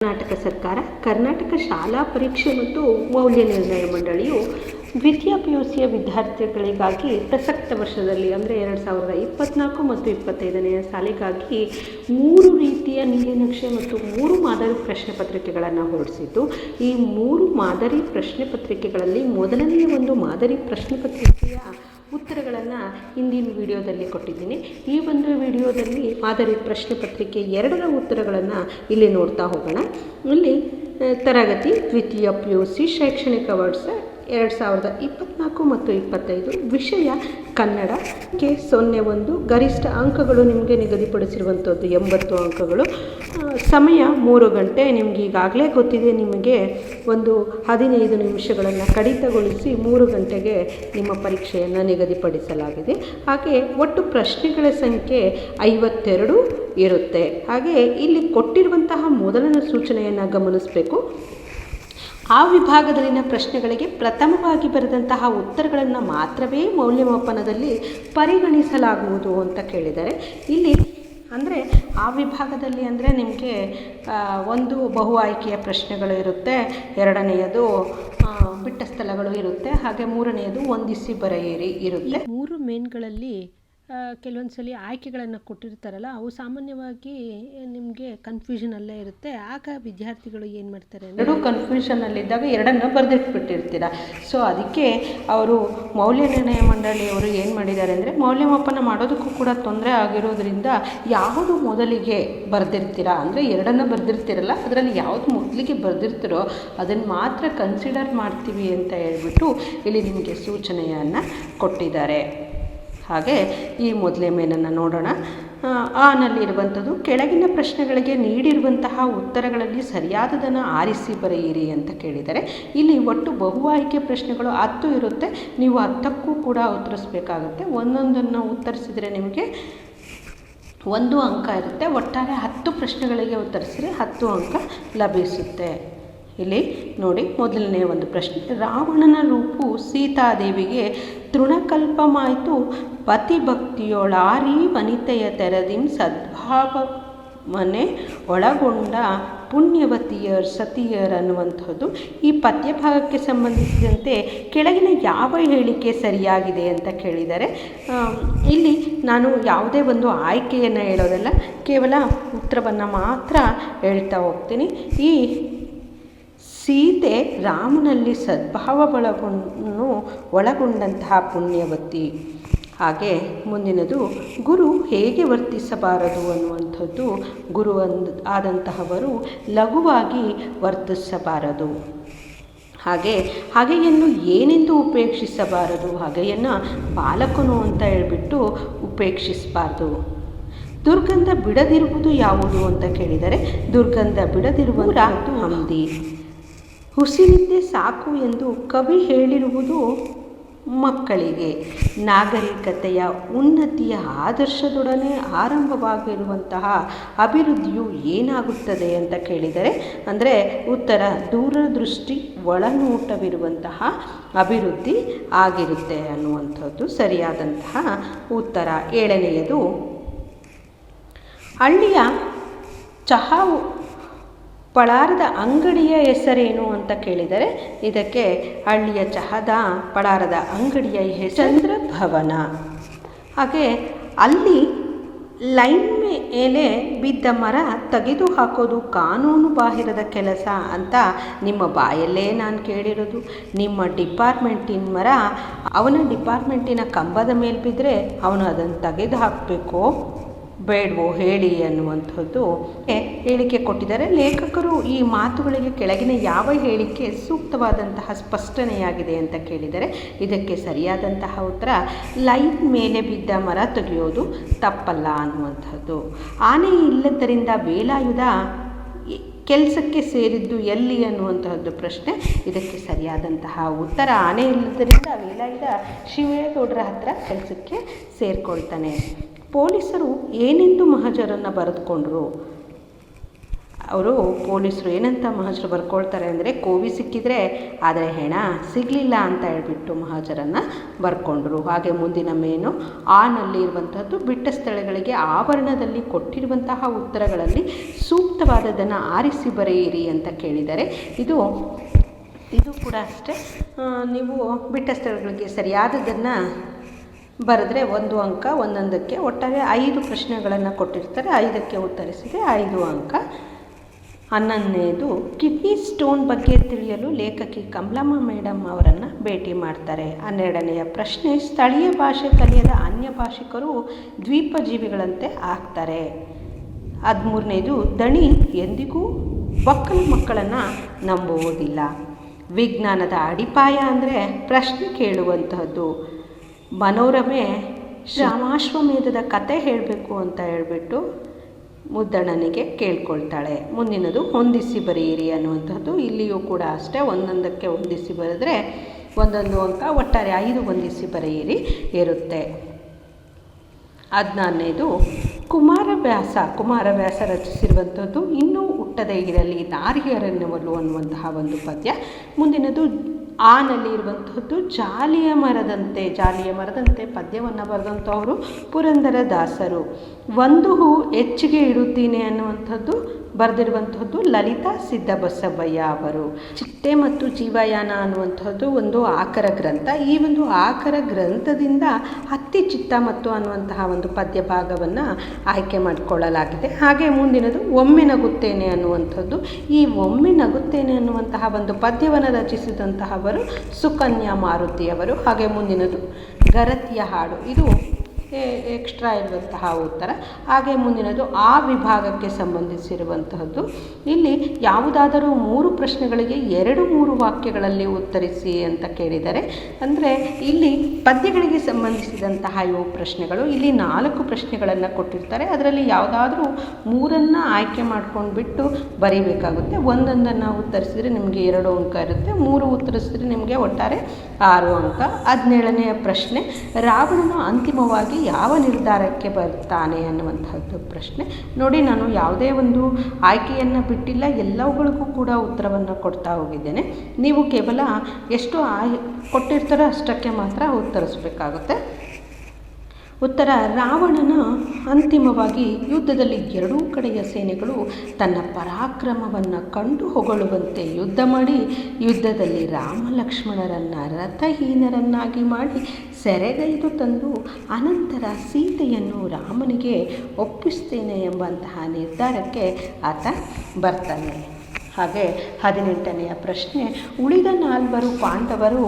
ಕರ್ನಾಟಕ ಸರ್ಕಾರ, ಕರ್ನಾಟಕ ಶಾಲಾ ಪರೀಕ್ಷೆ ಮತ್ತು ಮೌಲ್ಯ ನಿರ್ಣಯ ಮಂಡಳಿಯು ದ್ವಿತೀಯ PUCಯ ವಿದ್ಯಾರ್ಥಿಗಳಿಗಾಗಿ ಪ್ರಸಕ್ತ ವರ್ಷದಲ್ಲಿ ಅಂದರೆ 2024 ಮತ್ತು 25ನೇ ಸಾಲಿಗಾಗಿ 3 ರೀತಿಯ ನೀಲನಕ್ಷೆ ಮತ್ತು 3 ಮಾದರಿ ಪ್ರಶ್ನೆ ಪತ್ರಿಕೆಗಳನ್ನು ಹೊರಡಿಸಿದ್ದು, ಈ 3 ಮಾದರಿ ಪ್ರಶ್ನೆ ಪತ್ರಿಕೆಗಳಲ್ಲಿ ಮೊದಲನೆಯ ಒಂದು ಮಾದರಿ ಪ್ರಶ್ನೆ ಪತ್ರಿಕೆಯ ಉತ್ತರಗಳನ್ನು ಹಿಂದಿನ ವಿಡಿಯೋದಲ್ಲಿ ಕೊಟ್ಟಿದ್ದೀನಿ. ಈ ಒಂದು ವಿಡಿಯೋದಲ್ಲಿ ಮಾದರಿ ಪ್ರಶ್ನೆ ಪತ್ರಿಕೆ 2ರ ಉತ್ತರಗಳನ್ನು ಇಲ್ಲಿ ನೋಡ್ತಾ ಹೋಗೋಣ. ಇಲ್ಲಿ ತರಗತಿ ದ್ವಿತೀಯ PUC ಶೈಕ್ಷಣಿಕ ವರ್ಷ 2024 ಮತ್ತು 25 ವಿಷಯ ಕನ್ನಡಕ್ಕೆ 01 ಗರಿಷ್ಠ ಅಂಕಗಳು ನಿಮಗೆ ನಿಗದಿಪಡಿಸಿರುವಂಥದ್ದು 80 ಅಂಕಗಳು. ಸಮಯ 3 ಗಂಟೆ. ನಿಮಗೆ ಈಗಾಗಲೇ ಗೊತ್ತಿದೆ, ನಿಮಗೆ ಒಂದು 15 ನಿಮಿಷಗಳನ್ನು ಕಡಿತಗೊಳಿಸಿ 3 ಗಂಟೆಗೆ ನಿಮ್ಮ ಪರೀಕ್ಷೆಯನ್ನು ನಿಗದಿಪಡಿಸಲಾಗಿದೆ. ಹಾಗೆ ಒಟ್ಟು ಪ್ರಶ್ನೆಗಳ ಸಂಖ್ಯೆ 52 ಇರುತ್ತೆ. ಹಾಗೆ ಇಲ್ಲಿ ಕೊಟ್ಟಿರುವಂತಹ ಮೊದಲನೇ ಸೂಚನೆಯನ್ನು ಗಮನಿಸಬೇಕು. ಆ ವಿಭಾಗದಲ್ಲಿನ ಪ್ರಶ್ನೆಗಳಿಗೆ ಪ್ರಥಮವಾಗಿ ಬರೆದಂತಹ ಉತ್ತರಗಳನ್ನು ಮಾತ್ರವೇ ಮೌಲ್ಯಮಾಪನದಲ್ಲಿ ಪರಿಗಣಿಸಲಾಗುವುದು ಅಂತ ಕೇಳಿದ್ದಾರೆ. ಇಲ್ಲಿ ಅಂದರೆ ಆ ವಿಭಾಗದಲ್ಲಿ ಅಂದರೆ ನಿಮಗೆ ಒಂದು ಬಹು ಆಯ್ಕೆಯ ಪ್ರಶ್ನೆಗಳು ಇರುತ್ತೆ, ಎರಡನೆಯದು ಬಿಟ್ಟ ಸ್ಥಳಗಳು ಇರುತ್ತೆ, ಹಾಗೆ ಮೂರನೆಯದು ಹೊಂದಿಸಿ ಬರೆಯಿರಿ ಇರುತ್ತೆ. 3 ಮೇನ್ಗಳಲ್ಲಿ ಕೆಲವೊಂದು ಸಲ ಆಯ್ಕೆಗಳನ್ನು ಕೊಟ್ಟಿರ್ತಾರಲ್ಲ, ಅವು ಸಾಮಾನ್ಯವಾಗಿ ನಿಮಗೆ ಕನ್ಫ್ಯೂಷನಲ್ಲೇ ಇರುತ್ತೆ. ಆಗ ವಿದ್ಯಾರ್ಥಿಗಳು ಏನು ಮಾಡ್ತಾರೆ, 2 ಕನ್ಫ್ಯೂಷನಲ್ಲಿದ್ದಾಗ 2ನ್ನು ಬರೆದಿಟ್ಬಿಟ್ಟಿರ್ತೀರ. ಸೊ ಅದಕ್ಕೆ ಅವರು ಮೌಲ್ಯ ನಿರ್ಣಯ ಮಂಡಳಿಯವರು ಏನು ಮಾಡಿದ್ದಾರೆ ಅಂದರೆ, ಮೌಲ್ಯಮಾಪನ ಮಾಡೋದಕ್ಕೂ ಕೂಡ ತೊಂದರೆ ಆಗಿರೋದ್ರಿಂದ ಯಾವುದು ಮೊದಲಿಗೆ ಬರೆದಿರ್ತೀರ ಅಂದರೆ 2ನ್ನು ಬರೆದಿರ್ತೀರಲ್ಲ, ಅದರಲ್ಲಿ ಯಾವುದು ಮೊದಲಿಗೆ ಬರೆದಿರ್ತೀರೋ ಅದನ್ನು ಮಾತ್ರ ಕನ್ಸಿಡರ್ ಮಾಡ್ತೀವಿ ಅಂತ ಹೇಳ್ಬಿಟ್ಟು ಇಲ್ಲಿ ನಿಮಗೆ ಸೂಚನೆಯನ್ನು ಕೊಟ್ಟಿದ್ದಾರೆ. ಹಾಗೆ ಈ ಮೊದಲೇ ಮೇನನ್ನು ನೋಡೋಣ. ನಲ್ಲಿರುವಂಥದ್ದು ಕೆಳಗಿನ ಪ್ರಶ್ನೆಗಳಿಗೆ ನೀಡಿರುವಂತಹ ಉತ್ತರಗಳಲ್ಲಿ ಸರಿಯಾದದನ್ನು ಆರಿಸಿ ಬರೆಯಿರಿ ಅಂತ ಕೇಳಿದ್ದಾರೆ. ಇಲ್ಲಿ ಒಟ್ಟು ಬಹು ಆಯ್ಕೆ ಪ್ರಶ್ನೆಗಳು 10 ಇರುತ್ತೆ. ನೀವು 10ಕ್ಕೂ ಕೂಡ ಉತ್ತರಿಸಬೇಕಾಗುತ್ತೆ. ಒಂದೊಂದನ್ನು ಉತ್ತರಿಸಿದರೆ ನಿಮಗೆ 1 ಅಂಕ ಇರುತ್ತೆ. ಒಟ್ಟಾರೆ 10 ಪ್ರಶ್ನೆಗಳಿಗೆ ಉತ್ತರಿಸಿದರೆ 10 ಅಂಕ ಲಭಿಸುತ್ತೆ. ಇಲ್ಲಿ ನೋಡಿ, ಮೊದಲನೇ ಒಂದು ಪ್ರಶ್ನೆ. ರಾವಣನ ರೂಪು ಸೀತಾದೇವಿಗೆ ತೃಣಕಲ್ಪಮಾಯಿತು, ಪತಿಭಕ್ತಿಯೊಳಾರಿ ವನಿತೆಯ ತೆರದಿಂ ಸದ್ಭಾವನೆ ಒಳಗೊಂಡ ಪುಣ್ಯವತಿಯರ್ ಸತಿಯರ್ ಅನ್ನುವಂಥದ್ದು. ಈ ಪದ್ಯಭಾಗಕ್ಕೆ ಸಂಬಂಧಿಸಿದಂತೆ ಕೆಳಗಿನ ಯಾವ ಹೇಳಿಕೆ ಸರಿಯಾಗಿದೆ ಅಂತ ಕೇಳಿದ್ದಾರೆ. ಇಲ್ಲಿ ನಾನು ಯಾವುದೇ ಒಂದು ಆಯ್ಕೆಯನ್ನು ಹೇಳೋದಲ್ಲ, ಕೇವಲ ಉತ್ತರವನ್ನು ಮಾತ್ರ ಹೇಳ್ತಾ ಹೋಗ್ತೀನಿ. ಈ ಸೀತೆ ರಾಮನಲ್ಲಿ ಸದ್ಭಾವಗಳನ್ನು ಒಳಗೊಂಡಂತಹ ಪುಣ್ಯವತಿ. ಹಾಗೆ ಮುಂದಿನದು ಗುರು ಹೇಗೆ ವರ್ತಿಸಬಾರದು ಅನ್ನುವಂಥದ್ದು. ಗುರು ಆದಂತಹವರು ಲಘುವಾಗಿ ವರ್ತಿಸಬಾರದು. ಹಾಗೆಯನ್ನು ಏನೆಂದು ಉಪೇಕ್ಷಿಸಬಾರದು, ಹಾಗೆಯನ್ನು ಬಾಲಕನು ಅಂತ ಹೇಳ್ಬಿಟ್ಟು ಉಪೇಕ್ಷಿಸಬಾರ್ದು. ದುರ್ಗಂಧ ಬಿಡದಿರುವುದು ಯಾವುದು ಅಂತ ಕೇಳಿದರೆ, ದುರ್ಗಂಧ ಬಿಡದಿರುವುದು ಹಂದಿ. ಹುಸಿನಿದ್ದೆ ಸಾಕು ಎಂದು ಕವಿ ಹೇಳಿರುವುದು ಮಕ್ಕಳಿಗೆ. ನಾಗರಿಕತೆಯ ಉನ್ನತಿಯ ಆದರ್ಶದೊಡನೆ ಆರಂಭವಾಗಿರುವಂತಹ ಅಭಿವೃದ್ಧಿಯು ಏನಾಗುತ್ತದೆ ಅಂತ ಕೇಳಿದರೆ, ಅಂದರೆ ಉತ್ತರ ದೂರದೃಷ್ಟಿ ಒಳನೋಟವಿರುವಂತಹ ಅಭಿವೃದ್ಧಿ ಆಗಿರುತ್ತೆ ಅನ್ನುವಂಥದ್ದು ಸರಿಯಾದಂತಹ ಉತ್ತರ. 7ನೆಯದು ಹಳ್ಳಿಯ ಚಹಾ ಪಳಾರದ ಅಂಗಡಿಯ ಹೆಸರೇನು ಅಂತ ಕೇಳಿದರೆ, ಇದಕ್ಕೆ ಹಳ್ಳಿಯ ಚಹಾದ ಪಳಾರದ ಅಂಗಡಿಯ ಹೆಸರು ಚಂದ್ರಭವನ. ಹಾಗೆ ಅಲ್ಲಿ ಲೈನ್ ಮೇಲೆ ಬಿದ್ದ ಮರ ತೆಗೆದು ಹಾಕೋದು ಕಾನೂನು ಬಾಹಿರದ ಕೆಲಸ ಅಂತ ನಿಮ್ಮ ಬಾಯಲ್ಲೇ ನಾನು ಕೇಳಿರೋದು. ನಿಮ್ಮ ಡಿಪಾರ್ಟ್ಮೆಂಟಿನ ಮರ ಅವನ ಡಿಪಾರ್ಟ್ಮೆಂಟಿನ ಕಂಬದ ಮೇಲೆ ಬಿದ್ದರೆ ಅವನು ಅದನ್ನು ತೆಗೆದು ಹಾಕಬೇಕೋ ಬೇಡವೋ ಹೇಳಿ ಅನ್ನುವಂಥದ್ದು ಹೇಳಿಕೆ ಕೊಟ್ಟಿದ್ದಾರೆ. ಲೇಖಕರು ಈ ಮಾತುಗಳಿಗೆ ಕೆಳಗಿನ ಯಾವ ಹೇಳಿಕೆ ಸೂಕ್ತವಾದಂತಹ ಸ್ಪಷ್ಟನೆಯಾಗಿದೆ ಅಂತ ಕೇಳಿದರೆ, ಇದಕ್ಕೆ ಸರಿಯಾದಂತಹ ಉತ್ತರ ಲೈನ್ ಮೇಲೆ ಬಿದ್ದ ಮರ ತೆಗೆಯೋದು ತಪ್ಪಲ್ಲ ಅನ್ನುವಂಥದ್ದು. ಆನೆ ಇಲ್ಲದರಿಂದ ವೇಲಾಯುಧ ಕೆಲಸಕ್ಕೆ ಸೇರಿದ್ದು ಎಲ್ಲಿ ಅನ್ನುವಂತಹದ್ದು ಪ್ರಶ್ನೆ. ಇದಕ್ಕೆ ಸರಿಯಾದಂತಹ ಉತ್ತರ ಆನೆ ಇಲ್ಲದರಿಂದ ವೇಲಾಯುಧ ಶಿವೇಗೌಡರ ಹತ್ರ ಕೆಲಸಕ್ಕೆ ಸೇರಿಕೊಳ್ತಾನೆ. ಪೊಲೀಸರು ಏನೆಂದು ಮಹಜರನ್ನು ಬರೆದುಕೊಂಡ್ರು, ಅವರು ಪೊಲೀಸರು ಏನಂತ ಮಹಾಜರು ಬರ್ಕೊಳ್ತಾರೆ ಅಂದರೆ, ಕೋವಿ ಸಿಕ್ಕಿದರೆ ಆದರೆ ಹೆಣ ಸಿಗಲಿಲ್ಲ ಅಂತ ಹೇಳ್ಬಿಟ್ಟು ಮಹಾಜರನ್ನು ಬರ್ಕೊಂಡ್ರು. ಹಾಗೆ ಮುಂದಿನ ಮೇನು ಆನಲ್ಲಿ ಇರುವಂಥದ್ದು ಬಿಟ್ಟ ಸ್ಥಳಗಳಿಗೆ ಆವರಣದಲ್ಲಿ ಕೊಟ್ಟಿರುವಂತಹ ಉತ್ತರಗಳಲ್ಲಿ ಸೂಕ್ತವಾದದನ್ನು ಆರಿಸಿ ಬರೆಯಿರಿ ಅಂತ ಕೇಳಿದ್ದಾರೆ. ಇದು ಕೂಡ ಅಷ್ಟೇ, ನೀವು ಬಿಟ್ಟ ಸ್ಥಳಗಳಿಗೆ ಸರಿಯಾದದನ್ನು ಬರೆದ್ರೆ 1 ಅಂಕ, ಒಂದೊಂದಕ್ಕೆ ಒಟ್ಟಾರೆ 5 ಪ್ರಶ್ನೆಗಳನ್ನು ಕೊಟ್ಟಿರ್ತಾರೆ, 5ಕ್ಕೆ ಉತ್ತರಿಸಿದರೆ 5 ಅಂಕ. 11ನೇದು ಕಿಡ್ನಿ ಸ್ಟೋನ್ ಬಗ್ಗೆ ತಿಳಿಯಲು ಲೇಖಕಿ ಕಮಲಮ್ಮ ಮೇಡಮ್ ಅವರನ್ನು ಭೇಟಿ ಮಾಡ್ತಾರೆ. 12ನೆಯ ಪ್ರಶ್ನೆ ಸ್ಥಳೀಯ ಭಾಷೆ ಕಲಿಯದ ಅನ್ಯ ಭಾಷಿಕರು ದ್ವೀಪ ಜೀವಿಗಳಂತೆ ಆಗ್ತಾರೆ. 13ನೇದು ದಣಿ ಎಂದಿಗೂ ಒಕ್ಕಲು ಮಕ್ಕಳನ್ನು ನಂಬುವುದಿಲ್ಲ. ವಿಜ್ಞಾನದ ಅಡಿಪಾಯ ಅಂದರೆ ಪ್ರಶ್ನೆ ಕೇಳುವಂತಹದ್ದು. ಮನೋರಮೆ ರಾಮಾಶ್ವಮೇಧದ ಕತೆ ಹೇಳಬೇಕು ಅಂತ ಹೇಳ್ಬಿಟ್ಟು ಮುದ್ದಣ್ಣನಿಗೆ ಕೇಳ್ಕೊಳ್ತಾಳೆ. ಮುಂದಿನದು ಹೊಂದಿಸಿ ಬರೆಯಿರಿ ಅನ್ನುವಂಥದ್ದು. ಇಲ್ಲಿಯೂ ಕೂಡ ಅಷ್ಟೇ, ಒಂದೊಂದಕ್ಕೆ ಹೊಂದಿಸಿ ಬರೆದ್ರೆ 1 ಅಂಕ, ಒಟ್ಟಾರೆ 5 ಹೊಂದಿಸಿ ಬರೆಯಿರಿ ಇರುತ್ತೆ. 14ನೇದು ಕುಮಾರವ್ಯಾಸ ರಚಿಸಿರುವಂಥದ್ದು ಇನ್ನೂ ಹುಟ್ಟದೇ ಇರಲಿ ನಾರಿಯರನ್ನವಲು ಅನ್ನುವಂತಹ ಒಂದು ಪದ್ಯ. ಮುಂದಿನದು ಆನಲ್ಲಿ ಇರುವಂಥದ್ದು ಜಾಲಿಯ ಮರದಂತೆ ಪದ್ಯವನ್ನು ಬರೆದಂಥವರು ಪುರಂದರದಾಸರು. ಒಂದು ಹೂ ಹೆಚ್ಚಿಗೆ ಇಡುತ್ತೀನಿ ಅನ್ನುವಂಥದ್ದು ಬರೆದಿರುವಂಥದ್ದು ಲಲಿತಾ ಸಿದ್ದಬಸವಯ್ಯ ಅವರು. ಚಿಟ್ಟೆ ಮತ್ತು ಜೀವಯಾನ ಅನ್ನುವಂಥದ್ದು ಒಂದು ಆಕರ ಗ್ರಂಥ. ಈ ಒಂದು ಆಕರ ಗ್ರಂಥದಿಂದ ಹತ್ತಿ ಚಿತ್ತ ಮತ್ತು ಅನ್ನುವಂತಹ ಒಂದು ಪದ್ಯ ಭಾಗವನ್ನು ಆಯ್ಕೆ ಮಾಡಿಕೊಳ್ಳಲಾಗಿದೆ. ಹಾಗೆ ಮುಂದಿನದು ಒಮ್ಮೆ ನಗುತ್ತೇನೆ ಅನ್ನುವಂಥದ್ದು. ಈ ಒಮ್ಮೆ ನಗುತ್ತೇನೆ ಅನ್ನುವಂತಹ ಒಂದು ಪದ್ಯವನ್ನು ರಚಿಸಿದಂತಹವರು ಸುಕನ್ಯಾ ಮಾರುತಿಯವರು. ಹಾಗೆ ಮುಂದಿನದು ಗರತಿಯ ಹಾಡು, ಇದು ಎಕ್ಸ್ಟ್ರಾ ಇರುವಂತಹ ಉತ್ತರ. ಹಾಗೆ ಮುಂದಿನದು ಆ ವಿಭಾಗಕ್ಕೆ ಸಂಬಂಧಿಸಿರುವಂತಹದ್ದು. ಇಲ್ಲಿ ಯಾವುದಾದರೂ 3 ಪ್ರಶ್ನೆಗಳಿಗೆ 2-3 ವಾಕ್ಯಗಳಲ್ಲಿ ಉತ್ತರಿಸಿ ಅಂತ ಕೇಳಿದ್ದಾರೆ. ಅಂದರೆ ಇಲ್ಲಿ ಪದ್ಯಗಳಿಗೆ ಸಂಬಂಧಿಸಿದಂತಹ ಇವು ಪ್ರಶ್ನೆಗಳು. ಇಲ್ಲಿ 4 ಪ್ರಶ್ನೆಗಳನ್ನು ಕೊಟ್ಟಿರ್ತಾರೆ, ಅದರಲ್ಲಿ ಯಾವುದಾದ್ರೂ 3 ಆಯ್ಕೆ ಮಾಡ್ಕೊಂಡು ಬಿಟ್ಟು ಬರೀಬೇಕಾಗುತ್ತೆ. ಒಂದೊಂದನ್ನು ಉತ್ತರಿಸಿದರೆ ನಿಮಗೆ 2 ಅಂಕ ಇರುತ್ತೆ, 3 ಉತ್ತರಿಸಿದರೆ ನಿಮಗೆ ಒಟ್ಟಾರೆ 6 ಅಂಕ. 17ನೆಯ ಪ್ರಶ್ನೆ ರಾವಣನು ಅಂತಿಮವಾಗಿ ಯಾವ ನಿರ್ಧಾರಕ್ಕೆ ಬರ್ತಾನೆ ಅನ್ನುವಂಥದ್ದು ಪ್ರಶ್ನೆ. ನೋಡಿ, ನಾನು ಯಾವುದೇ ಒಂದು ಆಯ್ಕೆಯನ್ನು ಬಿಟ್ಟಿಲ್ಲ, ಎಲ್ಲವುಗಳಿಗೂ ಕೂಡ ಉತ್ತರವನ್ನು ಕೊಡ್ತಾ ಹೋಗಿದ್ದೇನೆ. ನೀವು ಕೇವಲ ಎಷ್ಟು ಕೊಟ್ಟಿರ್ತಾರೋ ಅಷ್ಟಕ್ಕೆ ಮಾತ್ರ ಉತ್ತರಿಸಬೇಕಾಗುತ್ತೆ. ಉತ್ತರ: ರಾವಣನ ಅಂತಿಮವಾಗಿ ಯುದ್ಧದಲ್ಲಿ 2 ಕಡೆಯ ಸೇನೆಗಳು ತನ್ನ ಪರಾಕ್ರಮವನ್ನು ಕಂಡು ಹೊಗಳುವಂತೆ ಯುದ್ಧ ಮಾಡಿ, ಯುದ್ಧದಲ್ಲಿ ರಾಮ ಲಕ್ಷ್ಮಣರನ್ನು ರಥಹೀನರನ್ನಾಗಿ ಮಾಡಿ ಸೆರೆಗೈದು ತಂದು ಅನಂತರ ಸೀತೆಯನ್ನು ರಾಮನಿಗೆ ಒಪ್ಪಿಸ್ತೇನೆ ಎಂಬಂತಹ ನಿರ್ಧಾರಕ್ಕೆ ಆತ ಬರ್ತಾನೆ. ಹಾಗೆ 18ನೆಯ ಪ್ರಶ್ನೆ ಉಳಿದ 4 ಪಾಂಡವರು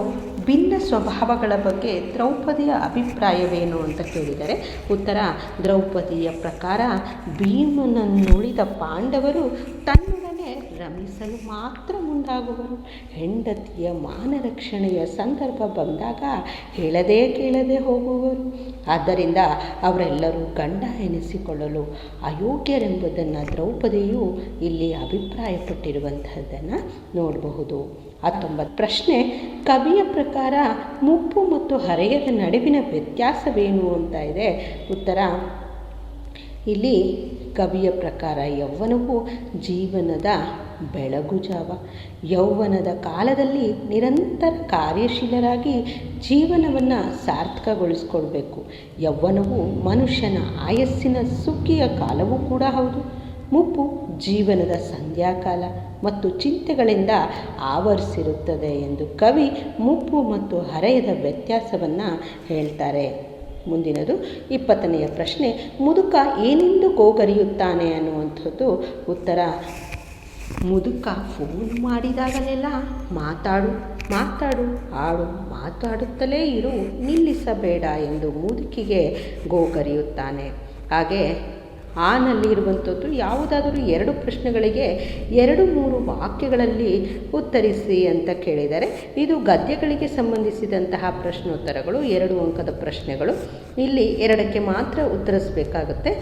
ಭಿನ್ನ ಸ್ವಭಾವಗಳ ಬಗ್ಗೆ ದ್ರೌಪದಿಯ ಅಭಿಪ್ರಾಯವೇನು ಅಂತ ಕೇಳಿದರೆ ಉತ್ತರ: ದ್ರೌಪದಿಯ ಪ್ರಕಾರ ಭೀಮನನ್ನುಳಿದ ಪಾಂಡವರು ತನ್ನೊಡನೆ ರಮಿಸಲು ಮಾತ್ರ ಮುಂದಾಗುವರು. ಹೆಂಡತಿಯ ಮಾನರಕ್ಷಣೆಯ ಸಂದರ್ಭ ಬಂದಾಗ ಹೇಳದೇ ಕೇಳದೆ ಹೋಗುವರು. ಆದ್ದರಿಂದ ಅವರೆಲ್ಲರೂ ಗಂಡ ಎನಿಸಿಕೊಳ್ಳಲು ಅಯೋಗ್ಯರೆಂಬುದನ್ನು ದ್ರೌಪದಿಯು ಇಲ್ಲಿ ಅಭಿಪ್ರಾಯಪಟ್ಟಿರುವಂತಹದ್ದನ್ನು ನೋಡಬಹುದು. 19 ಪ್ರಶ್ನೆ ಕವಿಯ ಪ್ರಕಾರ ಮುಪ್ಪು ಮತ್ತು ಹರೆಯದ ನಡುವಿನ ವ್ಯತ್ಯಾಸವೇನು ಅಂತ ಇದೆ. ಉತ್ತರ: ಇಲ್ಲಿ ಕವಿಯ ಪ್ರಕಾರ ಯೌವನವು ಜೀವನದ ಬೆಳಗುಜಾವ. ಯೌವನದ ಕಾಲದಲ್ಲಿ ನಿರಂತರ ಕಾರ್ಯಶೀಲರಾಗಿ ಜೀವನವನ್ನು ಸಾರ್ಥಕಗೊಳಿಸ್ಕೊಳ್ಬೇಕು. ಯೌವನವು ಮನುಷ್ಯನ ಆಯಸ್ಸಿನ ಸುಗ್ಗಿಯ ಕಾಲವೂ ಕೂಡ ಹೌದು. ಮುಪ್ಪು ಜೀವನದ ಸಂಧ್ಯಾಕಾಲ ಮತ್ತು ಚಿಂತೆಗಳಿಂದ ಆವರಿಸಿರುತ್ತದೆ ಎಂದು ಕವಿ ಮುಪ್ಪು ಮತ್ತು ಹರೆಯದ ವ್ಯತ್ಯಾಸವನ್ನು ಹೇಳ್ತಾರೆ. ಮುಂದಿನದು 20ನೆಯ ಪ್ರಶ್ನೆ ಮುದುಕ ಏನೆಂದು ಗೋಗರಿಯುತ್ತಾನೆ ಅನ್ನುವಂಥದ್ದು. ಉತ್ತರ: ಮುದುಕ ಫೋನ್ ಮಾಡಿದಾಗಲೆಲ್ಲ ಮಾತಾಡು ಆಡು, ಮಾತಾಡುತ್ತಲೇ ಇರು, ನಿಲ್ಲಿಸಬೇಡ ಎಂದು ಮುದುಕಿಗೆ ಗೋಗರಿಯುತ್ತಾನೆ. ಹಾಗೆ ಆನಲ್ಲಿರುವಂಥದ್ದು ಯಾವುದಾದರೂ 2 ಪ್ರಶ್ನೆಗಳಿಗೆ 2-3 ವಾಕ್ಯಗಳಲ್ಲಿ ಉತ್ತರಿಸಿ ಅಂತ ಕೇಳಿದರೆ ಇದು ಗದ್ಯಗಳಿಗೆ ಸಂಬಂಧಿಸಿದಂತಹ ಪ್ರಶ್ನೋತ್ತರಗಳು, 2 ಅಂಕದ ಪ್ರಶ್ನೆಗಳು. ಇಲ್ಲಿ 2ಕ್ಕೆ ಮಾತ್ರ ಉತ್ತರಿಸಬೇಕಾಗುತ್ತೆ.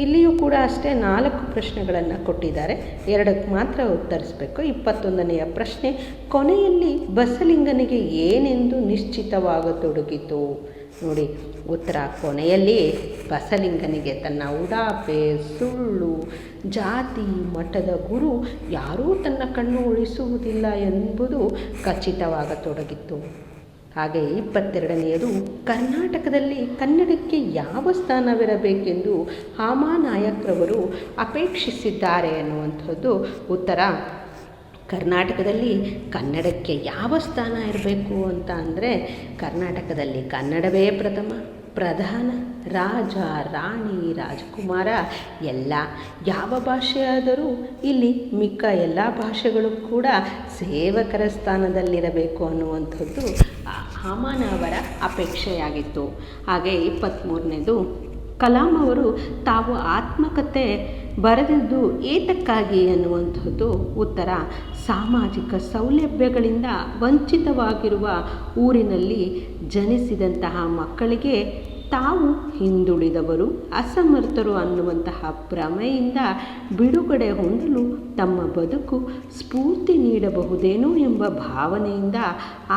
ಇಲ್ಲಿಯೂ ಕೂಡ ಅಷ್ಟೇ 4 ಪ್ರಶ್ನೆಗಳನ್ನು ಕೊಟ್ಟಿದ್ದಾರೆ, 2ಕ್ಕೆ ಮಾತ್ರ ಉತ್ತರಿಸಬೇಕು. 21ನೆಯ ಪ್ರಶ್ನೆ ಕೊನೆಯಲ್ಲಿ ಬಸಲಿಂಗನಿಗೆ ಏನೆಂದು ನಿಶ್ಚಿತವಾಗತೊಡಗಿತು. ನೋಡಿ, ಉತ್ತರ ಕೊನೆಯಲ್ಲಿ ಬಸಲಿಂಗನಿಗೆ ತನ್ನ ಉಡಾಪೆ, ಸುಳ್ಳು, ಜಾತಿ, ಮಠದ ಗುರು ಯಾರೂ ತನ್ನ ಕಣ್ಣು ಉಳಿಸುವುದಿಲ್ಲ ಎಂಬುದು ಖಚಿತವಾಗತೊಡಗಿತ್ತು. ಹಾಗೆ 22ನೆಯದು, ಕರ್ನಾಟಕದಲ್ಲಿ ಕನ್ನಡಕ್ಕೆ ಯಾವ ಸ್ಥಾನವಿರಬೇಕೆಂದು ಹಾಮಾನಾಯಕ್ರವರು ಅಪೇಕ್ಷಿಸಿದ್ದಾರೆ ಅನ್ನುವಂಥದ್ದು ಉತ್ತರ. ಕರ್ನಾಟಕದಲ್ಲಿ ಕನ್ನಡಕ್ಕೆ ಯಾವ ಸ್ಥಾನ ಇರಬೇಕು ಅಂತ ಅಂದರೆ, ಕರ್ನಾಟಕದಲ್ಲಿ ಕನ್ನಡವೇ ಪ್ರಧಾನ, ರಾಜ, ರಾಣಿ, ರಾಜಕುಮಾರ ಎಲ್ಲ ಯಾವ ಭಾಷೆಯಾದರೂ ಇಲ್ಲಿ ಮಿಕ್ಕ ಎಲ್ಲ ಭಾಷೆಗಳು ಕೂಡ ಸೇವಕರ ಸ್ಥಾನದಲ್ಲಿರಬೇಕು ಅನ್ನುವಂಥದ್ದು ಹಾಮಾನ ಅವರ ಅಪೇಕ್ಷೆಯಾಗಿತ್ತು. ಹಾಗೆ 23ನೇದು, ಕಲಾಂ ಅವರು ತಾವು ಆತ್ಮಕಥೆ ಬರೆದಿದ್ದು ಏತಕ್ಕಾಗಿ ಅನ್ನುವಂಥದ್ದು ಉತ್ತರ. ಸಾಮಾಜಿಕ ಸೌಲಭ್ಯಗಳಿಂದ ವಂಚಿತವಾಗಿರುವ ಊರಿನಲ್ಲಿ ಜನಿಸಿದಂತಹ ಮಕ್ಕಳಿಗೆ ತಾವು ಹಿಂದುಳಿದವರು, ಅಸಮರ್ಥರು ಅನ್ನುವಂತಹ ಭ್ರಮೆಯಿಂದ ಬಿಡುಗಡೆ ಹೊಂದಲು ತಮ್ಮ ಬದುಕು ಸ್ಫೂರ್ತಿ ನೀಡಬಹುದೇನೋ ಎಂಬ ಭಾವನೆಯಿಂದ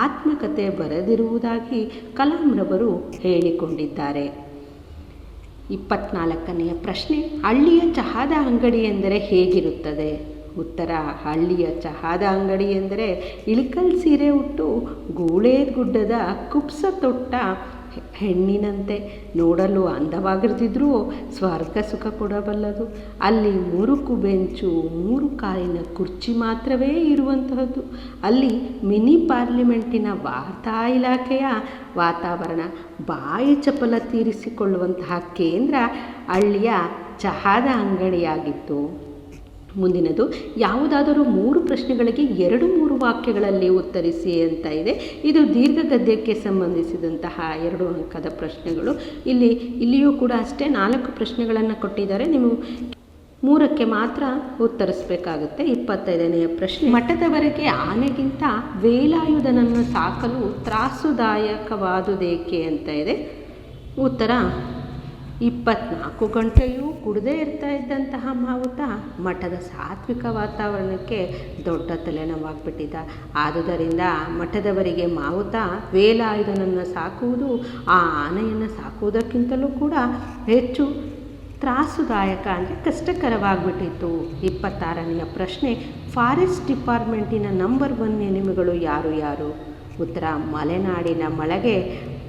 ಆತ್ಮಕಥೆ ಬರೆದಿರುವುದಾಗಿ ಕಲಾಂರವರು ಹೇಳಿಕೊಂಡಿದ್ದಾರೆ. 24ನೆಯ ಪ್ರಶ್ನೆ, ಹಳ್ಳಿಯ ಚಹಾದ ಅಂಗಡಿ ಎಂದರೆ ಹೇಗಿರುತ್ತದೆ? ಉತ್ತರ. ಹಳ್ಳಿಯ ಚಹಾದ ಅಂಗಡಿ ಎಂದರೆ ಇಳಿಕಲ್ ಸೀರೆ ಉಟ್ಟು ಗೂಳೇಗುಡ್ಡದ ಕುಪ್ಸ ತೊಟ್ಟ ಹೆಣ್ಣಿನಂತೆ, ನೋಡಲು ಅಂದವಾಗಿರ್ತಿದ್ರೂ ಸ್ವರ್ಗ ಸುಖ ಕೊಡಬಲ್ಲದು. ಅಲ್ಲಿ 3 ಬೆಂಚು, 3 ಕಾಲಿನ ಕುರ್ಚಿ ಮಾತ್ರವೇ ಇರುವಂತಹದ್ದು. ಅಲ್ಲಿ ಮಿನಿ ಪಾರ್ಲಿಮೆಂಟಿನ ವಾರ್ತಾ ಇಲಾಖೆಯ ವಾತಾವರಣ, ಬಾಯಿ ಚಪಲ ತೀರಿಸಿಕೊಳ್ಳುವಂತಹ ಕೇಂದ್ರ ಹಳ್ಳಿಯ ಚಹಾದ ಅಂಗಡಿಯಾಗಿತ್ತು. ಮುಂದಿನದು, ಯಾವುದಾದರೂ 3 ಪ್ರಶ್ನೆಗಳಿಗೆ 2-3 ವಾಕ್ಯಗಳಲ್ಲಿ ಉತ್ತರಿಸಿ ಅಂತ ಇದೆ. ಇದು ದೀರ್ಘ ಗದ್ಯಕ್ಕೆ ಸಂಬಂಧಿಸಿದಂತಹ 2 ಅಂಕದ ಪ್ರಶ್ನೆಗಳು. ಇಲ್ಲಿಯೂ ಕೂಡ ಅಷ್ಟೇ 4 ಪ್ರಶ್ನೆಗಳನ್ನು ಕೊಟ್ಟಿದ್ದಾರೆ. ನೀವು 3ಕ್ಕೆ ಮಾತ್ರ ಉತ್ತರಿಸಬೇಕಾಗುತ್ತೆ. 25ನೆಯ ಪ್ರಶ್ನೆ, ಮಠದವರೆಗೆ ಆನೆಗಿಂತ ವೇಲಾಯುಧನನ್ನು ಸಾಕಲು ತ್ರಾಸುದಾಯಕವಾದುದೇಕೆ ಅಂತ ಇದೆ. ಉತ್ತರ. 24 ಗಂಟೆಯೂ ಕುಡದೇ ಇರ್ತಾ ಇದ್ದಂತಹ ಮಾವುತ ಮಠದ ಸಾತ್ವಿಕ ವಾತಾವರಣಕ್ಕೆ ದೊಡ್ಡ ತಲೆನೋವಾಗ್ಬಿಟ್ಟಿದ್ದ. ಆದುದರಿಂದ ಮಠದವರಿಗೆ ಮಾವುತ ವೇಲಾಯುಧನನ್ನು ಸಾಕುವುದು ಆ ಆನೆಯನ್ನು ಸಾಕುವುದಕ್ಕಿಂತಲೂ ಕೂಡ ಹೆಚ್ಚು ತ್ರಾಸುದಾಯಕ, ಅಂದರೆ ಕಷ್ಟಕರವಾಗಿಬಿಟ್ಟಿತ್ತು. 26ನೆಯ ಪ್ರಶ್ನೆ, ಫಾರೆಸ್ಟ್ ಡಿಪಾರ್ಟ್ಮೆಂಟಿನ ನಂಬರ್ 1 ಎನಿಮಿಗಳು ಯಾರು? ಉತ್ತರ. ಮಲೆನಾಡಿನ ಮಳೆಗೆ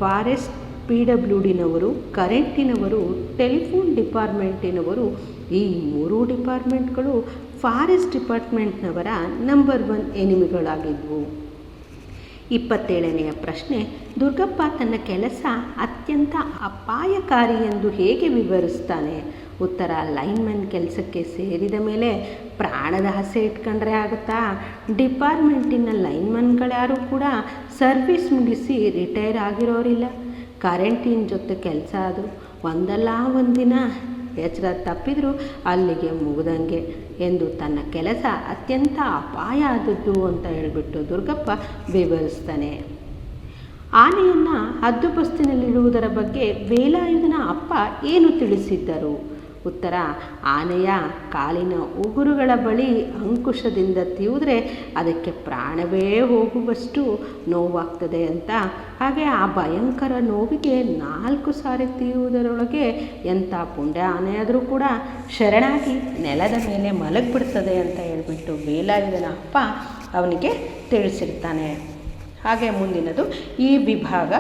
ಫಾರೆಸ್ಟ್ PWDನವರು, ಕರೆಂಟಿನವರು, ಟೆಲಿಫೋನ್ ಡಿಪಾರ್ಟ್ಮೆಂಟಿನವರು, ಈ 3 ಡಿಪಾರ್ಟ್ಮೆಂಟ್ಗಳು ಫಾರೆಸ್ಟ್ ಡಿಪಾರ್ಟ್ಮೆಂಟ್ನವರ ನಂಬರ್ 1 ಎನಿಮಿಗಳಾಗಿದ್ವು. 27ನೆಯ ಪ್ರಶ್ನೆ, ದುರ್ಗಪ್ಪ ತನ್ನ ಕೆಲಸ ಅತ್ಯಂತ ಅಪಾಯಕಾರಿ ಎಂದು ಹೇಗೆ ವಿವರಿಸ್ತಾನೆ? ಉತ್ತರ. ಲೈನ್ಮನ್ ಕೆಲಸಕ್ಕೆ ಸೇರಿದ ಮೇಲೆ ಪ್ರಾಣದ ಆಸೆ ಇಟ್ಕೊಂಡ್ರೆ ಆಗುತ್ತಾ? ಡಿಪಾರ್ಟ್ಮೆಂಟಿನ ಲೈನ್ಮನ್ಗಳ್ಯಾರೂ ಕೂಡ ಸರ್ವಿಸ್ ಮುಗಿಸಿ ರಿಟೈರ್ ಆಗಿರೋರಿಲ್ಲ. ಕರೆಂಟಿನ ಜೊತೆ ಕೆಲಸ ಅದು, ಒಂದಲ್ಲ ಒಂದಿನ ಎಚ್ಚರ ತಪ್ಪಿದ್ರು ಅಲ್ಲಿಗೆ ಮುಗಿದಂಗೆ ಎಂದು ತನ್ನ ಕೆಲಸ ಅತ್ಯಂತ ಅಪಾಯ ಆದದ್ದು ಅಂತ ಹೇಳಿಬಿಟ್ಟು ದುರ್ಗಪ್ಪ ವಿವರಿಸ್ತಾನೆ. ಆನೆಯನ್ನು ಹದ್ದುಬಸ್ತಿನಲ್ಲಿಡುವುದರ ಬಗ್ಗೆ ವೇಲಾಯುಧನ ಅಪ್ಪ ಏನು ತಿಳಿಸಿದ್ದರು? ಉತ್ತರ. ಆನೆಯ ಕಾಲಿನ ಉಗುರುಗಳ ಬಳಿ ಅಂಕುಶದಿಂದ ತಿವಿದ್ರೆ ಅದಕ್ಕೆ ಪ್ರಾಣವೇ ಹೋಗುವಷ್ಟು ನೋವಾಗ್ತದೆ ಅಂತ. ಹಾಗೆ ಆ ಭಯಂಕರ ನೋವಿಗೆ 4 ಸಾರಿ ತಿವಿಯುವುದರೊಳಗೆ ಎಂಥ ಪುಂಡ್ಯ ಆನೆಯಾದರೂ ಕೂಡ ಶರಣಾಗಿ ನೆಲದ ಮೇಲೆ ಮಲಗಿಬಿಡ್ತದೆ ಅಂತ ಹೇಳ್ಬಿಟ್ಟು ವೇಲಾಯುಧನ ಅಪ್ಪ ಅವನಿಗೆ ತಿಳಿಸಿರ್ತಾನೆ. ಹಾಗೆ ಮುಂದಿನದು ಈ ವಿಭಾಗ.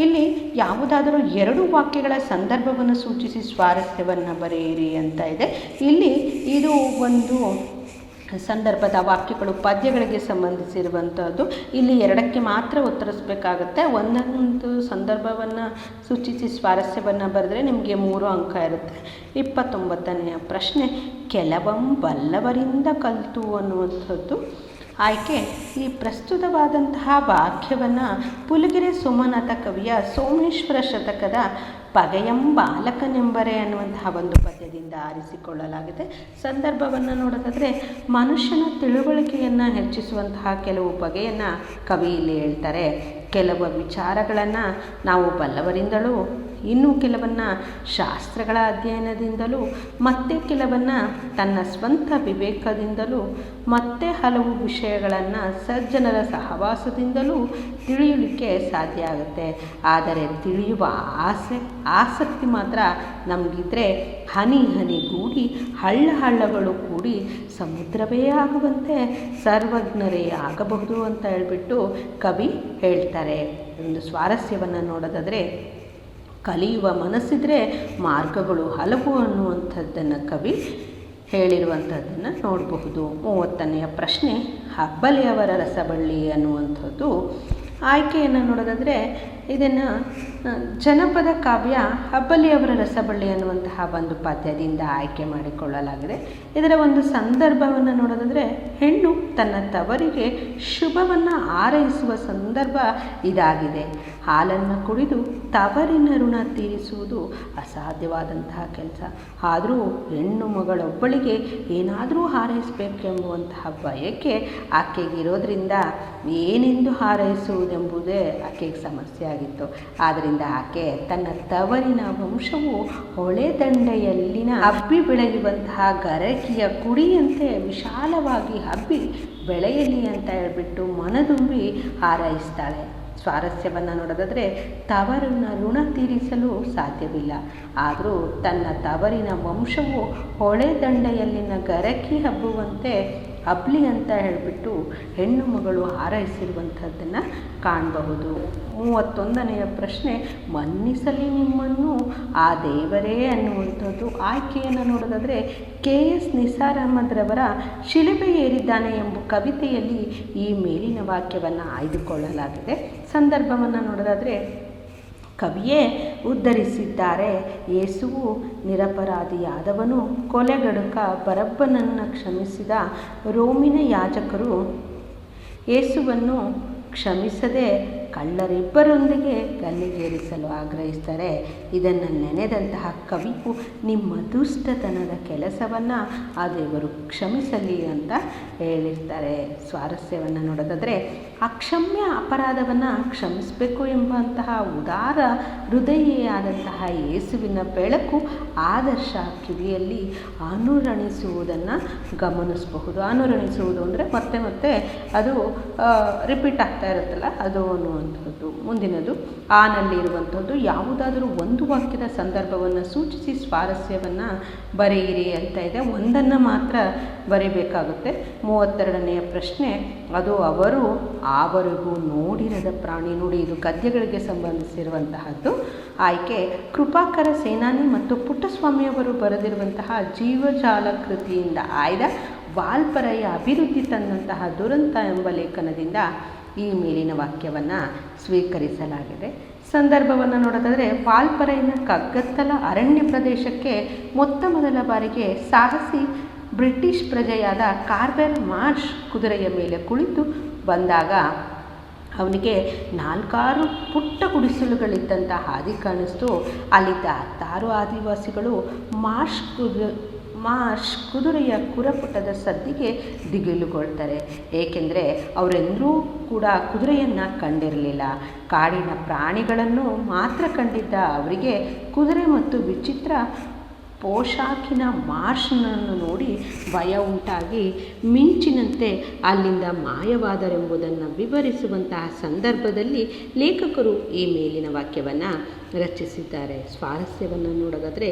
ಇಲ್ಲಿ ಯಾವುದಾದರೂ 2 ವಾಕ್ಯಗಳ ಸಂದರ್ಭವನ್ನು ಸೂಚಿಸಿ ಸ್ವಾರಸ್ಯವನ್ನು ಬರೆಯಿರಿ ಅಂತ ಇದೆ. ಇಲ್ಲಿ ಇದು ಒಂದು ಸಂದರ್ಭದ ವಾಕ್ಯಗಳು ಪದ್ಯಗಳಿಗೆ ಸಂಬಂಧಿಸಿರುವಂಥದ್ದು. ಇಲ್ಲಿ 2ಕ್ಕೆ ಮಾತ್ರ ಉತ್ತರಿಸಬೇಕಾಗುತ್ತೆ. ಒಂದೊಂದು ಸಂದರ್ಭವನ್ನು ಸೂಚಿಸಿ ಸ್ವಾರಸ್ಯವನ್ನು ಬರೆದರೆ ನಿಮಗೆ 3 ಅಂಕ ಇರುತ್ತೆ. 29ನೆಯ ಪ್ರಶ್ನೆ, ಕೆಲವೊಂಬಲ್ಲವರಿಂದ ಕಲಿತು ಅನ್ನುವಂಥದ್ದು ಆಯ್ಕೆ. ಈ ಪ್ರಸ್ತುತವಾದಂತಹ ವಾಕ್ಯವನ್ನು ಪುಲಗೆರೆ ಸೋಮನಾಥ ಕವಿಯ ಸೋಮೇಶ್ವರ ಶತಕದ ಪಗೆಯಂಬಾಲಕನೆಂಬರೆ ಅನ್ನುವಂತಹ ಒಂದು ಪದ್ಯದಿಂದ ಆರಿಸಿಕೊಳ್ಳಲಾಗಿದೆ. ಸಂದರ್ಭವನ್ನು ನೋಡೋದಾದರೆ ಮನುಷ್ಯನ ತಿಳುವಳಿಕೆಯನ್ನು ಹೆಚ್ಚಿಸುವಂತಹ ಕೆಲವು ಬಗೆಯನ್ನು ಕವಿ ಇಲ್ಲಿ ಹೇಳ್ತಾರೆ. ಕೆಲವು ವಿಚಾರಗಳನ್ನು ನಾವು ಬಲ್ಲವರಿಂದಲೂ ಇನ್ನು ಕೆಲವನ್ನು ಶಾಸ್ತ್ರಗಳ ಅಧ್ಯಯನದಿಂದಲೂ ಮತ್ತೆ ಕೆಲವನ್ನು ತನ್ನ ಸ್ವಂತ ವಿವೇಕದಿಂದಲೂ ಮತ್ತೆ ಹಲವು ವಿಷಯಗಳನ್ನು ಸಜ್ಜನರ ಸಹವಾಸದಿಂದಲೂ ತಿಳಿಯಲಿಕ್ಕೆ ಸಾಧ್ಯ ಆಗುತ್ತೆ. ಆದರೆ ತಿಳಿಯುವ ಆಸಕ್ತಿ ಮಾತ್ರ ನಮಗಿದ್ರೆ ಹನಿ ಹನಿಗೂಡಿ ಹಳ್ಳಗಳು ಕೂಡಿ ಸಮುದ್ರವೇ ಆಗುವಂತೆ ಸರ್ವಜ್ಞರೇ ಆಗಬಹುದು ಅಂತ ಹೇಳ್ಬಿಟ್ಟು ಕವಿ ಹೇಳ್ತಾರೆ. ಒಂದು ಸ್ವಾರಸ್ಯವನ್ನು ನೋಡೋದಾದರೆ, ಕಲಿಯುವ ಮನಸ್ಸಿದ್ರೆ ಮಾರ್ಗಗಳು ಹಲವು ಅನ್ನುವಂಥದ್ದನ್ನು ಕವಿ ಹೇಳಿರುವಂಥದ್ದನ್ನು ನೋಡಬಹುದು. 30ನೆಯ ಪ್ರಶ್ನೆ, ಹಬ್ಬಲಿಯವರ ರಸಬಳ್ಳಿ ಅನ್ನುವಂಥದ್ದು ಆಯ್ಕೆಯನ್ನು ನೋಡೋದಾದರೆ, ಇದನ್ನು ಜನಪದ ಕಾವ್ಯ ಹಬ್ಬಲಿಯವರ ರಸಬಳ್ಳಿ ಅನ್ನುವಂತಹ ಒಂದು ಪದ್ಯದಿಂದ ಆಯ್ಕೆ ಮಾಡಿಕೊಳ್ಳಲಾಗಿದೆ. ಇದರ ಒಂದು ಸಂದರ್ಭವನ್ನು ನೋಡೋದಾದರೆ, ಹೆಣ್ಣು ತನ್ನ ತವರಿಗೆ ಶುಭವನ್ನು ಹಾರೈಸುವ ಸಂದರ್ಭ ಇದಾಗಿದೆ. ಹಾಲನ್ನು ಕುಡಿದು ತವರಿನ ಋಣ ತೀರಿಸುವುದು ಅಸಾಧ್ಯವಾದಂತಹ ಕೆಲಸ. ಆದರೂ ಹೆಣ್ಣು ಮಗಳೊಬ್ಬಳಿಗೆ ಏನಾದರೂ ಹಾರೈಸಬೇಕೆಂಬುವಂತಹ ಬಯಕೆ ಆಕೆಗಿರೋದ್ರಿಂದ ಏನೆಂದು ಹಾರೈಸುವುದೆಂಬುದೇ ಆಕೆಗೆ ಸಮಸ್ಯೆ ಆಗಿತ್ತು. ಆದ್ದರಿಂದ ಆಕೆ ತನ್ನ ತವರಿನ ವಂಶವು ಹೊಳೆ ದಂಡೆಯಲ್ಲಿನ ಹಬ್ಬಿ ಬೆಳೆಯುವಂತಹ ಗರಕಿಯ ಕುಡಿಯಂತೆ ವಿಶಾಲವಾಗಿ ಹಬ್ಬಿ ಬೆಳೆಯಲಿ ಅಂತ ಹೇಳ್ಬಿಟ್ಟು ಮನದುಂಬಿ ಹಾರೈಸ್ತಾಳೆ. ಸ್ವಾರಸ್ಯವನ್ನು ನೋಡೋದಾದರೆ, ತವರನ್ನು ಋಣ ತೀರಿಸಲು ಸಾಧ್ಯವಿಲ್ಲ. ಆದರೂ ತನ್ನ ತವರಿನ ವಂಶವು ಹೊಳೆ ದಂಡೆಯಲ್ಲಿನ ಗರಕಿ ಹಬ್ಬುವಂತೆ ಹಬ್ಲಿ ಅಂತ ಹೇಳಿಬಿಟ್ಟು ಹೆಣ್ಣು ಮಗಳು ಹಾರೈಸಿರುವಂಥದ್ದನ್ನು ಕಾಣಬಹುದು. 31ನೆಯ ಪ್ರಶ್ನೆ, ಮನ್ನಿಸಲಿ ನಿಮ್ಮನ್ನು ಆ ದೇವರೇ ಅನ್ನುವಂಥದ್ದು ಆಯ್ಕೆಯನ್ನು ನೋಡೋದಾದರೆ, KS ನಿಸಾರ್ ಅಹಮದ್ರವರ ಶಿಲುಬೆ ಏರಿದ್ದಾನೆ ಎಂಬ ಕವಿತೆಯಲ್ಲಿ ಈ ಮೇಲಿನ ವಾಕ್ಯವನ್ನು ಆಯ್ದುಕೊಳ್ಳಲಾಗಿದೆ. ಸಂದರ್ಭವನ್ನು ನೋಡೋದಾದರೆ, ಕವಿಯೇ ಉದ್ಧರಿಸಿದ್ದಾರೆ. ಯೇಸುವು ನಿರಪರಾಧಿಯಾದವನು, ಕೊಲೆಗಡುಕ ಬರಬ್ಬನನ್ನು ಕ್ಷಮಿಸಿದ ರೋಮಿನ ಯಾಜಕರು ಯೇಸುವನ್ನು ಕ್ಷಮಿಸದೆ ಕಳ್ಳರಿಬ್ಬರೊಂದಿಗೆ ಗಲ್ಲಿಗೇರಿಸಲು ಆಗ್ರಹಿಸ್ತಾರೆ. ಇದನ್ನು ನೆನೆದಂತಹ ಕವಿಯು ನಿಮ್ಮ ದುಷ್ಟತನದ ಕೆಲಸವನ್ನು ಆ ದೇವರು ಕ್ಷಮಿಸಲಿ ಅಂತ ಹೇಳಿರ್ತಾರೆ. ಸ್ವಾರಸ್ಯವನ್ನು ನೋಡೋದಾದರೆ, ಅಕ್ಷಮ್ಯ ಅಪರಾಧವನ್ನು ಕ್ಷಮಿಸಬೇಕು ಎಂಬಂತಹ ಉದಾರ ಹೃದಯಿಯಾದಂತಹ ಯೇಸುವಿನ ಬೆಳಕು ಆದರ್ಶ ಕಿವಿಯಲ್ಲಿ ಅನುರಣಿಸುವುದನ್ನು ಗಮನಿಸಬಹುದು. ಅನುರಣಿಸುವುದು ಅಂದರೆ ಮತ್ತೆ ಮತ್ತೆ ಅದು ರಿಪೀಟ್ ಆಗ್ತಾ ಇರುತ್ತಲ್ಲ, ಅದು ಅನ್ನುವಂಥದ್ದು. ಮುಂದಿನದು, ಆನಲ್ಲಿ ಇರುವಂಥದ್ದು ಯಾವುದಾದರೂ ಒಂದು ವಾಕ್ಯದ ಸಂದರ್ಭವನ್ನು ಸೂಚಿಸಿ ಸ್ವಾರಸ್ಯವನ್ನು ಬರೆಯಿರಿ ಅಂತ ಇದೆ. ಒಂದನ್ನು ಮಾತ್ರ ಬರೀಬೇಕಾಗುತ್ತೆ. 32ನೆಯ ಪ್ರಶ್ನೆ, ಅದು ಅವರು ಆವರೆಗೂ ನೋಡಿರದ ಪ್ರಾಣಿ. ನೋಡಿ, ಇದು ಗದ್ಯಗಳಿಗೆ ಸಂಬಂಧಿಸಿರುವಂತಹದ್ದು. ಆಯ್ಕೆ, ಕೃಪಾಕರ ಸೇನಾನಿ ಮತ್ತು ಪುಟ್ಟಸ್ವಾಮಿಯವರು ಬರೆದಿರುವಂತಹ ಜೀವಜಾಲ ಕೃತಿಯಿಂದ ಆಯ್ದ ವಾಲ್ಪರೆಯ ಅಭಿವೃದ್ಧಿ ತಂದಂತಹ ದುರಂತ ಎಂಬ ಲೇಖನದಿಂದ ಈ ಮೇಲಿನ ವಾಕ್ಯವನ್ನು ಸ್ವೀಕರಿಸಲಾಗಿದೆ. ಸಂದರ್ಭವನ್ನು ನೋಡೋದಾದರೆ, ವಾಲ್ಪರೆಯಿನ ಕಗ್ಗತ್ತಲ ಅರಣ್ಯ ಪ್ರದೇಶಕ್ಕೆ ಮೊದಲ ಬಾರಿಗೆ ಸಾಹಸಿ ಬ್ರಿಟಿಷ್ ಪ್ರಜೆಯಾದ ಕಾರ್ಬೆಲ್ ಮಾರ್ಷ್ ಕುದುರೆಯ ಮೇಲೆ ಕುಳಿತು ಬಂದಾಗ ಅವನಿಗೆ 4 ಪುಟ್ಟ ಗುಡಿಸಲುಗಳಿದ್ದಂಥ ಹಾದಿ ಕಾಣಿಸ್ತು. ಅಲ್ಲಿದ್ದ 6 ಆದಿವಾಸಿಗಳು ಮಾರ್ಷ್ ಕುದುರೆಯ ಕುರಪುಟದ ಸದ್ದಿಗೆ ದಿಗಿಲುಗೊಳ್ತಾರೆ. ಏಕೆಂದರೆ ಅವರೆಂದರೂ ಕೂಡ ಕುದುರೆಯನ್ನು ಕಂಡಿರಲಿಲ್ಲ. ಕಾಡಿನ ಪ್ರಾಣಿಗಳನ್ನು ಮಾತ್ರ ಕಂಡಿದ್ದ ಅವರಿಗೆ ಕುದುರೆ ಮತ್ತು ವಿಚಿತ್ರ ಪೋಷಾಕಿನ ಮಾರ್ಷನನ್ನು ನೋಡಿ ಭಯ ಉಂಟಾಗಿ ಮಿಂಚಿನಂತೆ ಅಲ್ಲಿಂದ ಮಾಯವಾದರೆಂಬುದನ್ನು ವಿವರಿಸುವಂತಹ ಸಂದರ್ಭದಲ್ಲಿ ಲೇಖಕರು ಈ ಮೇಲಿನ ವಾಕ್ಯವನ್ನು ರಚಿಸಿದ್ದಾರೆ. ಸ್ವಾರಸ್ಯವನ್ನು ನೋಡೋದಾದರೆ,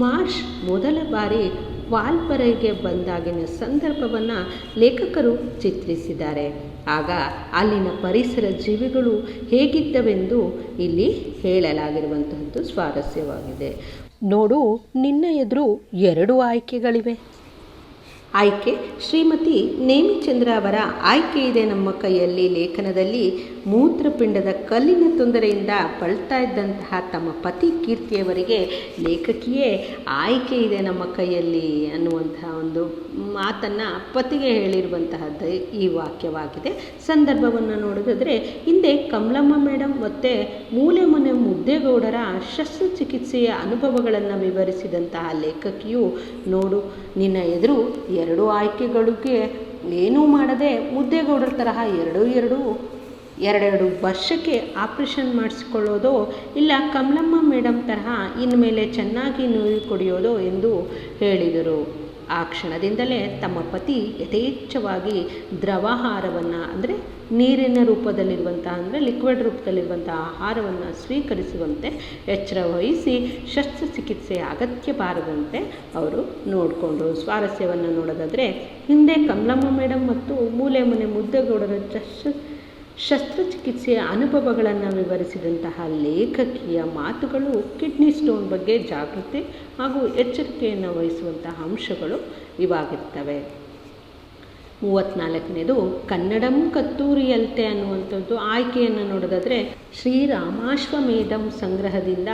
ಮಾರ್ಷ್ ಮೊದಲ ಬಾರಿ ವಾಲ್ಪರೆಗೆ ಬಂದಾಗಿನ ಸಂದರ್ಭವನ್ನು ಲೇಖಕರು ಚಿತ್ರಿಸಿದ್ದಾರೆ. ಆಗ ಅಲ್ಲಿನ ಪರಿಸರ ಜೀವಿಗಳು ಹೇಗಿದ್ದವೆಂದು ಇಲ್ಲಿ ಹೇಳಲಾಗಿರುವಂತಹದ್ದು ಸ್ವಾರಸ್ಯವಾಗಿದೆ. ನೋಡು, ನಿನ್ನ ಎದುರು 2 ಆಯ್ಕೆಗಳಿವೆ. ಆಯ್ಕೆ, ಶ್ರೀಮತಿ ನೇಮಿಚಂದ್ರ ಅವರ ಆಯ್ಕೆ ಇದೆ ನಮ್ಮ ಕೈಯಲ್ಲಿ. ಲೇಖನದಲ್ಲಿ ಮೂತ್ರಪಿಂಡದ ಕಲ್ಲಿನ ತೊಂದರೆಯಿಂದ ಬಳಲ್ತಾ ಇದ್ದಂತಹ ತಮ್ಮ ಪತಿ ಕೀರ್ತಿಯವರಿಗೆ ಲೇಖಕಿಯೇ ಆಯ್ಕೆ ಇದೆ ನಮ್ಮ ಕೈಯಲ್ಲಿ ಅನ್ನುವಂತಹ ಒಂದು ಮಾತನ್ನು ಪತಿಗೆ ಹೇಳಿರುವಂತಹದ್ದು ಈ ವಾಕ್ಯವಾಗಿದೆ. ಸಂದರ್ಭವನ್ನು ನೋಡೋದಾದರೆ, ಹಿಂದೆ ಕಮಲಮ್ಮ ಮೇಡಮ್ ಮತ್ತು ಮೂಲೆ ಮನೆ ಮುದ್ದೇಗೌಡರ ಶಸ್ತ್ರಚಿಕಿತ್ಸೆಯ ಅನುಭವಗಳನ್ನು ವಿವರಿಸಿದಂತಹ ಲೇಖಕಿಯು, ನೋಡು, ನಿನ್ನ ಎದುರು 2 ಆಯ್ಕೆಗಳಿಗೆ ಏನೂ ಮಾಡದೆ ಮುದ್ದೇಗೌಡರ ತರಹ 2 ಎರಡೆರಡು ವರ್ಷಕ್ಕೆ ಆಪ್ರೇಷನ್ ಮಾಡಿಸ್ಕೊಳ್ಳೋದೋ ಇಲ್ಲ ಕಮಲಮ್ಮ ಮೇಡಮ್ ತರಹ ಇನ್ಮೇಲೆ ಚೆನ್ನಾಗಿ ನೀರು ಕುಡಿಯೋದೋ ಎಂದು ಹೇಳಿದರು. ಆ ಕ್ಷಣದಿಂದಲೇ ತಮ್ಮ ಪತಿ ಯಥೇಚ್ಛವಾಗಿ ದ್ರವಾಹಾರವನ್ನು ಅಂದರೆ ನೀರಿನ ರೂಪದಲ್ಲಿರುವಂತಹ ಅಂದರೆ ಲಿಕ್ವಿಡ್ ರೂಪದಲ್ಲಿರುವಂಥ ಆಹಾರವನ್ನು ಸ್ವೀಕರಿಸುವಂತೆ ಎಚ್ಚರ ವಹಿಸಿ ಶಸ್ತ್ರಚಿಕಿತ್ಸೆ ಅಗತ್ಯ ಬಾರದಂತೆ ಅವರು ನೋಡಿಕೊಂಡ್ರು. ಸ್ವಾರಸ್ಯವನ್ನು ನೋಡೋದಾದರೆ ಹಿಂದೆ ಕಮಲಮ್ಮ ಮೇಡಮ್ ಮತ್ತು ಮೂಲೆ ಮನೆ ಮುದ್ದಗೌಡರ ಶಸ್ತ್ರಚಿಕಿತ್ಸೆಯ ಅನುಭವಗಳನ್ನು ವಿವರಿಸಿದಂತಹ ಲೇಖಕಿಯ ಮಾತುಗಳು ಕಿಡ್ನಿ ಸ್ಟೋನ್ ಬಗ್ಗೆ ಜಾಗೃತಿ ಹಾಗೂ ಎಚ್ಚರಿಕೆಯನ್ನು ವಹಿಸುವಂತಹ ಅಂಶಗಳು ಇವಾಗಿರ್ತವೆ. 34ನೇದು ಕನ್ನಡಂ ಕತ್ತೂರಿಯಲ್ತೆ ಅನ್ನುವಂಥದ್ದು ಆಯ್ಕೆಯನ್ನು ನೋಡೋದಾದರೆ ಶ್ರೀರಾಮಾಶ್ವಮೇಧಂ ಸಂಗ್ರಹದಿಂದ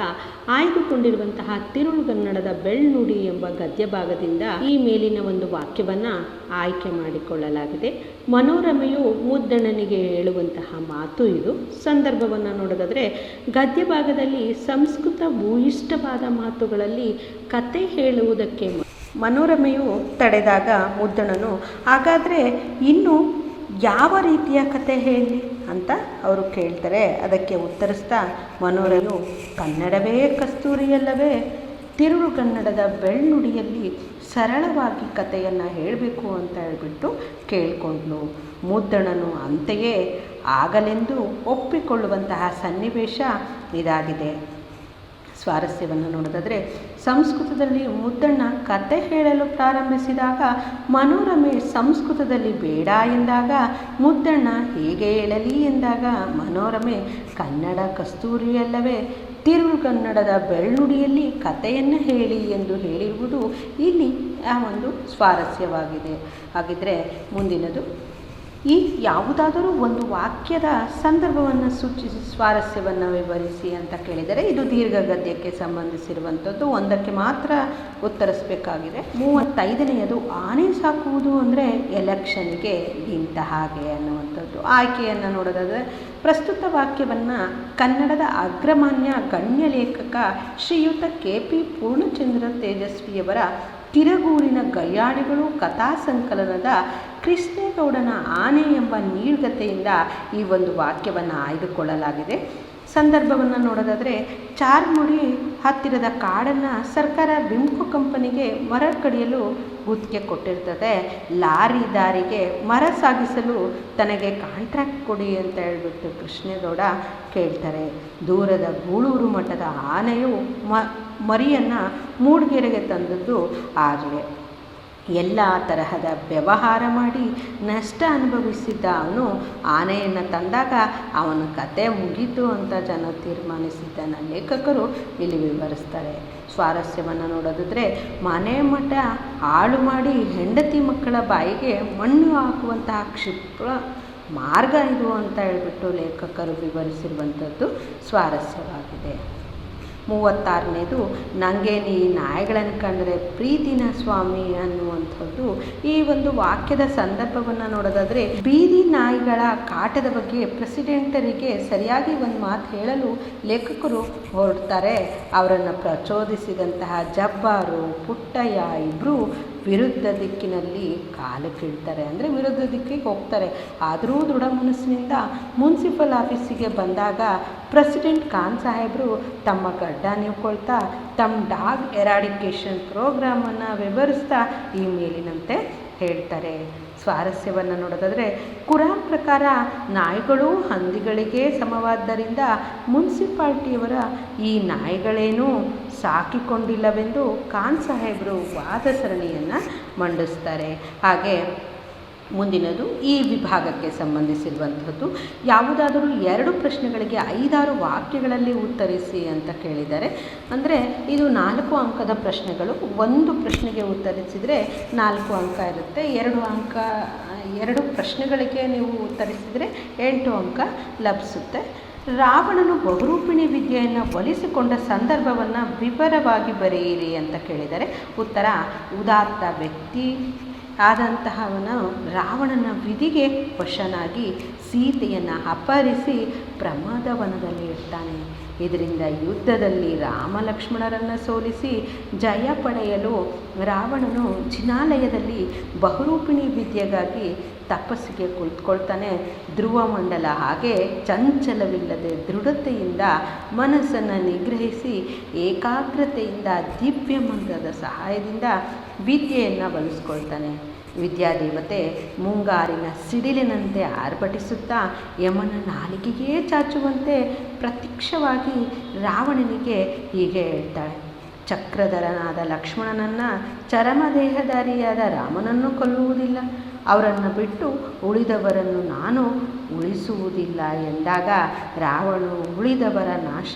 ಆಯ್ದುಕೊಂಡಿರುವಂತಹ ತಿರುಳುಗನ್ನಡದ ಬೆಳ್ನುಡಿ ಎಂಬ ಗದ್ಯ ಭಾಗದಿಂದ ಈ ಮೇಲಿನ ಒಂದು ವಾಕ್ಯವನ್ನು ಆಯ್ಕೆ ಮಾಡಿಕೊಳ್ಳಲಾಗಿದೆ. ಮನೋರಮೆಯು ಮುದ್ದಣ್ಣನಿಗೆ ಹೇಳುವಂತಹ ಮಾತು ಇದು. ಸಂದರ್ಭವನ್ನು ನೋಡೋದಾದರೆ ಗದ್ಯ ಭಾಗದಲ್ಲಿ ಸಂಸ್ಕೃತ ಭೂಯಿಷ್ಠವಾದ ಮಾತುಗಳಲ್ಲಿ ಕತೆ ಹೇಳುವುದಕ್ಕೆ ಮನೋರಮೆಯು ತಡೆದಾಗ ಮುದ್ದಣ್ಣನು ಹಾಗಾದರೆ ಇನ್ನು ಯಾವ ರೀತಿಯ ಕತೆ ಹೇಳಿ ಅಂತ ಅವರು ಕೇಳ್ತಾರೆ. ಅದಕ್ಕೆ ಉತ್ತರಿಸ್ತಾ ಮನೋರಮೆಯು ಕನ್ನಡವೇ ಕಸ್ತೂರಿಯಲ್ಲವೇ, ತಿರುಳುಗನ್ನಡದ ಬೆಳ್ನುಡಿಯಲ್ಲಿ ಸರಳವಾಗಿ ಕಥೆಯನ್ನು ಹೇಳಬೇಕು ಅಂತ ಹೇಳ್ಬಿಟ್ಟು ಕೇಳಿಕೊಂಡ್ನು. ಮುದ್ದಣ್ಣನು ಅಂತೆಯೇ ಆಗಲೆಂದು ಒಪ್ಪಿಕೊಳ್ಳುವಂತಹ ಸನ್ನಿವೇಶ ಇದಾಗಿದೆ. ಸ್ವಾರಸ್ಯವನ್ನು ನೋಡೋದಾದರೆ ಸಂಸ್ಕೃತದಲ್ಲಿ ಮುದ್ದಣ್ಣ ಕತೆ ಹೇಳಲು ಪ್ರಾರಂಭಿಸಿದಾಗ ಮನೋರಮೆ ಸಂಸ್ಕೃತದಲ್ಲಿ ಬೇಡ ಎಂದಾಗ ಮುದ್ದಣ್ಣ ಹೇಗೆ ಹೇಳಲಿ ಎಂದಾಗ ಮನೋರಮೆ ಕನ್ನಡ ಕಸ್ತೂರಿಯಲ್ಲವೇ, ತಿರುಳುಗನ್ನಡದ ಬೆಳ್ನುಡಿಯಲ್ಲಿ ಕಥೆಯನ್ನು ಹೇಳಿ ಎಂದು ಹೇಳಿರುವುದು ಇಲ್ಲಿ ಆ ಒಂದು ಸ್ವಾರಸ್ಯವಾಗಿದೆ. ಹಾಗಿದ್ರೆ ಮುಂದಿನದು ಈ ಯಾವುದಾದರೂ ಒಂದು ವಾಕ್ಯದ ಸಂದರ್ಭವನ್ನು ಸೂಚಿಸಿ ಸ್ವಾರಸ್ಯವನ್ನು ವಿವರಿಸಿ ಅಂತ ಕೇಳಿದರೆ ಇದು ದೀರ್ಘ ಗದ್ಯಕ್ಕೆ ಸಂಬಂಧಿಸಿರುವಂಥದ್ದು. ಒಂದಕ್ಕೆ ಮಾತ್ರ ಉತ್ತರಿಸಬೇಕಾಗಿದೆ. 35ನೇದು ಆನೆ ಸಾಕುವುದು ಅಂದರೆ ಎಲೆಕ್ಷನ್ಗೆ ಇಂಥ ಹಾಗೆ ಅನ್ನುವಂಥದ್ದು. ಆಯ್ಕೆಯನ್ನು ನೋಡೋದಾದರೆ ಪ್ರಸ್ತುತ ವಾಕ್ಯವನ್ನು ಕನ್ನಡದ ಅಗ್ರಮಾನ್ಯ ಗಣ್ಯ ಲೇಖಕ ಶ್ರೀಯುತ KP ಪೂರ್ಣಚಂದ್ರ ತೇಜಸ್ವಿಯವರ ತಿರಗೂರಿನ ಗಯ್ಯಾಳಿಗಳು ಕಥಾ ಸಂಕಲನದ ಕೃಷ್ಣೇಗೌಡನ ಆನೆ ಎಂಬ ನೀಳ್ಗತೆಯಿಂದ ಈ ಒಂದು ವಾಕ್ಯವನ್ನು ಆಯ್ದುಕೊಳ್ಳಲಾಗಿದೆ. ಸಂದರ್ಭವನ್ನು ನೋಡೋದಾದರೆ ಚಾರ್ಮುಡಿ ಹತ್ತಿರದ ಕಾಡನ್ನು ಸರ್ಕಾರ ಬಿಮ್ಕೋ ಕಂಪನಿಗೆ ಮರ ಕಡಿಯಲು ಗುತ್ತಿಗೆ ಕೊಟ್ಟಿರ್ತದೆ. ಲಾರಿ ದಾರಿಗೆ ಮರ ಸಾಗಿಸಲು ತನಗೆ ಕಾಂಟ್ರಾಕ್ಟ್ ಕೊಡಿ ಅಂತ ಹೇಳ್ಬಿಟ್ಟು ಕೃಷ್ಣೇಗೌಡ ಕೇಳ್ತಾರೆ. ದೂರದ ಗೂಳೂರು ಮಠದ ಆನೆಯು ಮರಿಯನ್ನು ಮೂಡಿಗೆರೆಗೆ ತಂದದ್ದು ಆದರೆ ಎಲ್ಲ ತರಹದ ವ್ಯವಹಾರ ಮಾಡಿ ನಷ್ಟ ಅನುಭವಿಸಿದ್ದ ಅವನು ಆನೆಯನ್ನು ತಂದಾಗ ಅವನ ಕತೆ ಮುಗೀತು ಅಂತ ಜನ ತೀರ್ಮಾನಿಸಿದ್ದನ್ನು ಲೇಖಕರು ಇಲ್ಲಿ ವಿವರಿಸ್ತಾರೆ. ಸ್ವಾರಸ್ಯವನ್ನು ನೋಡೋದಾದರೆ ಮನೆ ಮಠ ಹಾಳು ಮಾಡಿ ಹೆಂಡತಿ ಮಕ್ಕಳ ಬಾಯಿಗೆ ಮಣ್ಣು ಹಾಕುವಂತಹ ಕ್ಷಿಪ್ರ ಮಾರ್ಗ ಇದು ಅಂತ ಹೇಳ್ಬಿಟ್ಟು ಲೇಖಕರು ವಿವರಿಸಿರುವಂಥದ್ದು ಸ್ವಾರಸ್ಯವಾಗಿದೆ. 36ನೇದು ನನಗೆ ಈ ನಾಯಿಗಳನ್ನು ಕಂಡರೆ ಪ್ರೀತಿನ ಸ್ವಾಮಿ ಅನ್ನುವಂಥದ್ದು. ಈ ಒಂದು ವಾಕ್ಯದ ಸಂದರ್ಭವನ್ನು ನೋಡೋದಾದರೆ ಬೀದಿ ನಾಯಿಗಳ ಕಾಟದ ಬಗ್ಗೆ ಪ್ರೆಸಿಡೆಂಟರಿಗೆ ಸರಿಯಾಗಿ ಒಂದು ಮಾತು ಹೇಳಲು ಲೇಖಕರು ಹೊರಡ್ತಾರೆ. ಅವರನ್ನು ಪ್ರಚೋದಿಸಿದಂತಹ ಜಬ್ಬಾರು ಪುಟ್ಟಯ್ಯ ಇಬ್ಬರು ವಿರುದ್ಧ ದಿಕ್ಕಿನಲ್ಲಿ ಕಾಲು ಕೀಳ್ತಾರೆ, ಅಂದರೆ ವಿರುದ್ಧ ದಿಕ್ಕಿಗೆ ಹೋಗ್ತಾರೆ. ಆದರೂ ದೃಢ ಮನಸ್ಸಿನಿಂದ ಮುನ್ಸಿಪಲ್ ಆಫೀಸಿಗೆ ಬಂದಾಗ ಪ್ರೆಸಿಡೆಂಟ್ ಖಾನ್ ಸಾಹೇಬರು ತಮ್ಮ ಗಡ್ಡ ನೀವ್ಕೊಳ್ತಾ ತಮ್ಮ ಡಾಗ್ ಎರಾಡಿಕೇಷನ್ ಪ್ರೋಗ್ರಾಮನ್ನು ವಿವರಿಸ್ತಾ ಈ ಮೇಲಿನಂತೆ ಹೇಳ್ತಾರೆ. ಸ್ವಾರಸ್ಯವನ್ನು ನೋಡೋದಾದರೆ ಕುರಾನ್ ಪ್ರಕಾರ ನಾಯಿಗಳು ಹಂದಿಗಳಿಗೆ ಸಮವಾದ್ದರಿಂದ ಮುನ್ಸಿಪಾಲ್ಟಿಯವರ ಈ ನಾಯಿಗಳೇನೂ ಸಾಕಿಕೊಂಡಿಲ್ಲವೆಂದು ಖಾನ್ ಸಾಹೇಬರು ವಾದ ಸರಣಿಯನ್ನು ಮಂಡಿಸ್ತಾರೆ. ಹಾಗೆ ಮುಂದಿನದು ಈ ವಿಭಾಗಕ್ಕೆ ಸಂಬಂಧಿಸಿರುವಂಥದ್ದು. ಯಾವುದಾದರೂ 2 ಪ್ರಶ್ನೆಗಳಿಗೆ 5-6 ವಾಕ್ಯಗಳಲ್ಲಿ ಉತ್ತರಿಸಿ ಅಂತ ಕೇಳಿದ್ದಾರೆ. ಅಂದರೆ ಇದು 4 ಅಂಕದ ಪ್ರಶ್ನೆಗಳು. 1 ಪ್ರಶ್ನೆಗೆ ಉತ್ತರಿಸಿದರೆ 4 ಅಂಕ ಇರುತ್ತೆ. 2 ಪ್ರಶ್ನೆಗಳಿಗೆ ನೀವು ಉತ್ತರಿಸಿದರೆ 8 ಅಂಕ ಲಭಿಸುತ್ತೆ. ರಾವಣನು ಬಹುರೂಪಿಣಿ ವಿದ್ಯೆಯನ್ನು ಒಲಿಸಿಕೊಂಡ ಸಂದರ್ಭವನ್ನು ವಿವರವಾಗಿ ಬರೆಯಿರಿ ಅಂತ ಕೇಳಿದರೆ ಉತ್ತರ ಉದಾತ್ತ ವ್ಯಕ್ತಿ ಆದಂತಹವನು ರಾವಣನ ವಿಧಿಗೆ ವಶನಾಗಿ ಸೀತೆಯನ್ನು ಅಪಹರಿಸಿ ಪ್ರಮಾದವನದಲ್ಲಿ ಇರ್ತಾನೆ. ಇದರಿಂದ ಯುದ್ಧದಲ್ಲಿ ರಾಮ ಲಕ್ಷ್ಮಣರನ್ನು ಸೋಲಿಸಿ ಜಯ ಪಡೆಯಲು ರಾವಣನು ಜಿನಾಲಯದಲ್ಲಿ ಬಹುರೂಪಿಣಿ ವಿದ್ಯೆಗಾಗಿ ತಪಸ್ಸಿಗೆ ಕುಳಿತುಕೊಳ್ತಾನೆ. ಧ್ರುವ ಮಂಡಲ ಹಾಗೆ ಚಂಚಲವಿಲ್ಲದೆ ದೃಢತೆಯಿಂದ ಮನಸ್ಸನ್ನು ನಿಗ್ರಹಿಸಿ ಏಕಾಗ್ರತೆಯಿಂದ ದಿವ್ಯ ಮಂತ್ರದ ಸಹಾಯದಿಂದ ವಿದ್ಯೆಯನ್ನು ಬಳಸ್ಕೊಳ್ತಾನೆ. ವಿದ್ಯಾದೇವತೆ ಮುಂಗಾರಿನ ಸಿಡಿಲಿನಂತೆ ಆರ್ಭಟಿಸುತ್ತಾ ಯಮನ ನಾಲಿಗೆಗೇ ಚಾಚುವಂತೆ ಪ್ರತ್ಯಕ್ಷವಾಗಿ ರಾವಣನಿಗೆ ಹೀಗೆ ಹೇಳ್ತಾಳೆ: ಚಕ್ರಧರನಾದ ಲಕ್ಷ್ಮಣನನ್ನು, ಚರಮದೇಹಧಾರಿಯಾದ ರಾಮನನ್ನು ಕೊಲ್ಲುವುದಿಲ್ಲ, ಅವರನ್ನು ಬಿಟ್ಟು ಉಳಿದವರನ್ನು ನಾನು ಉಳಿಸುವುದಿಲ್ಲ ಎಂದಾಗ ರಾವಣ ಉಳಿದವರ ನಾಶ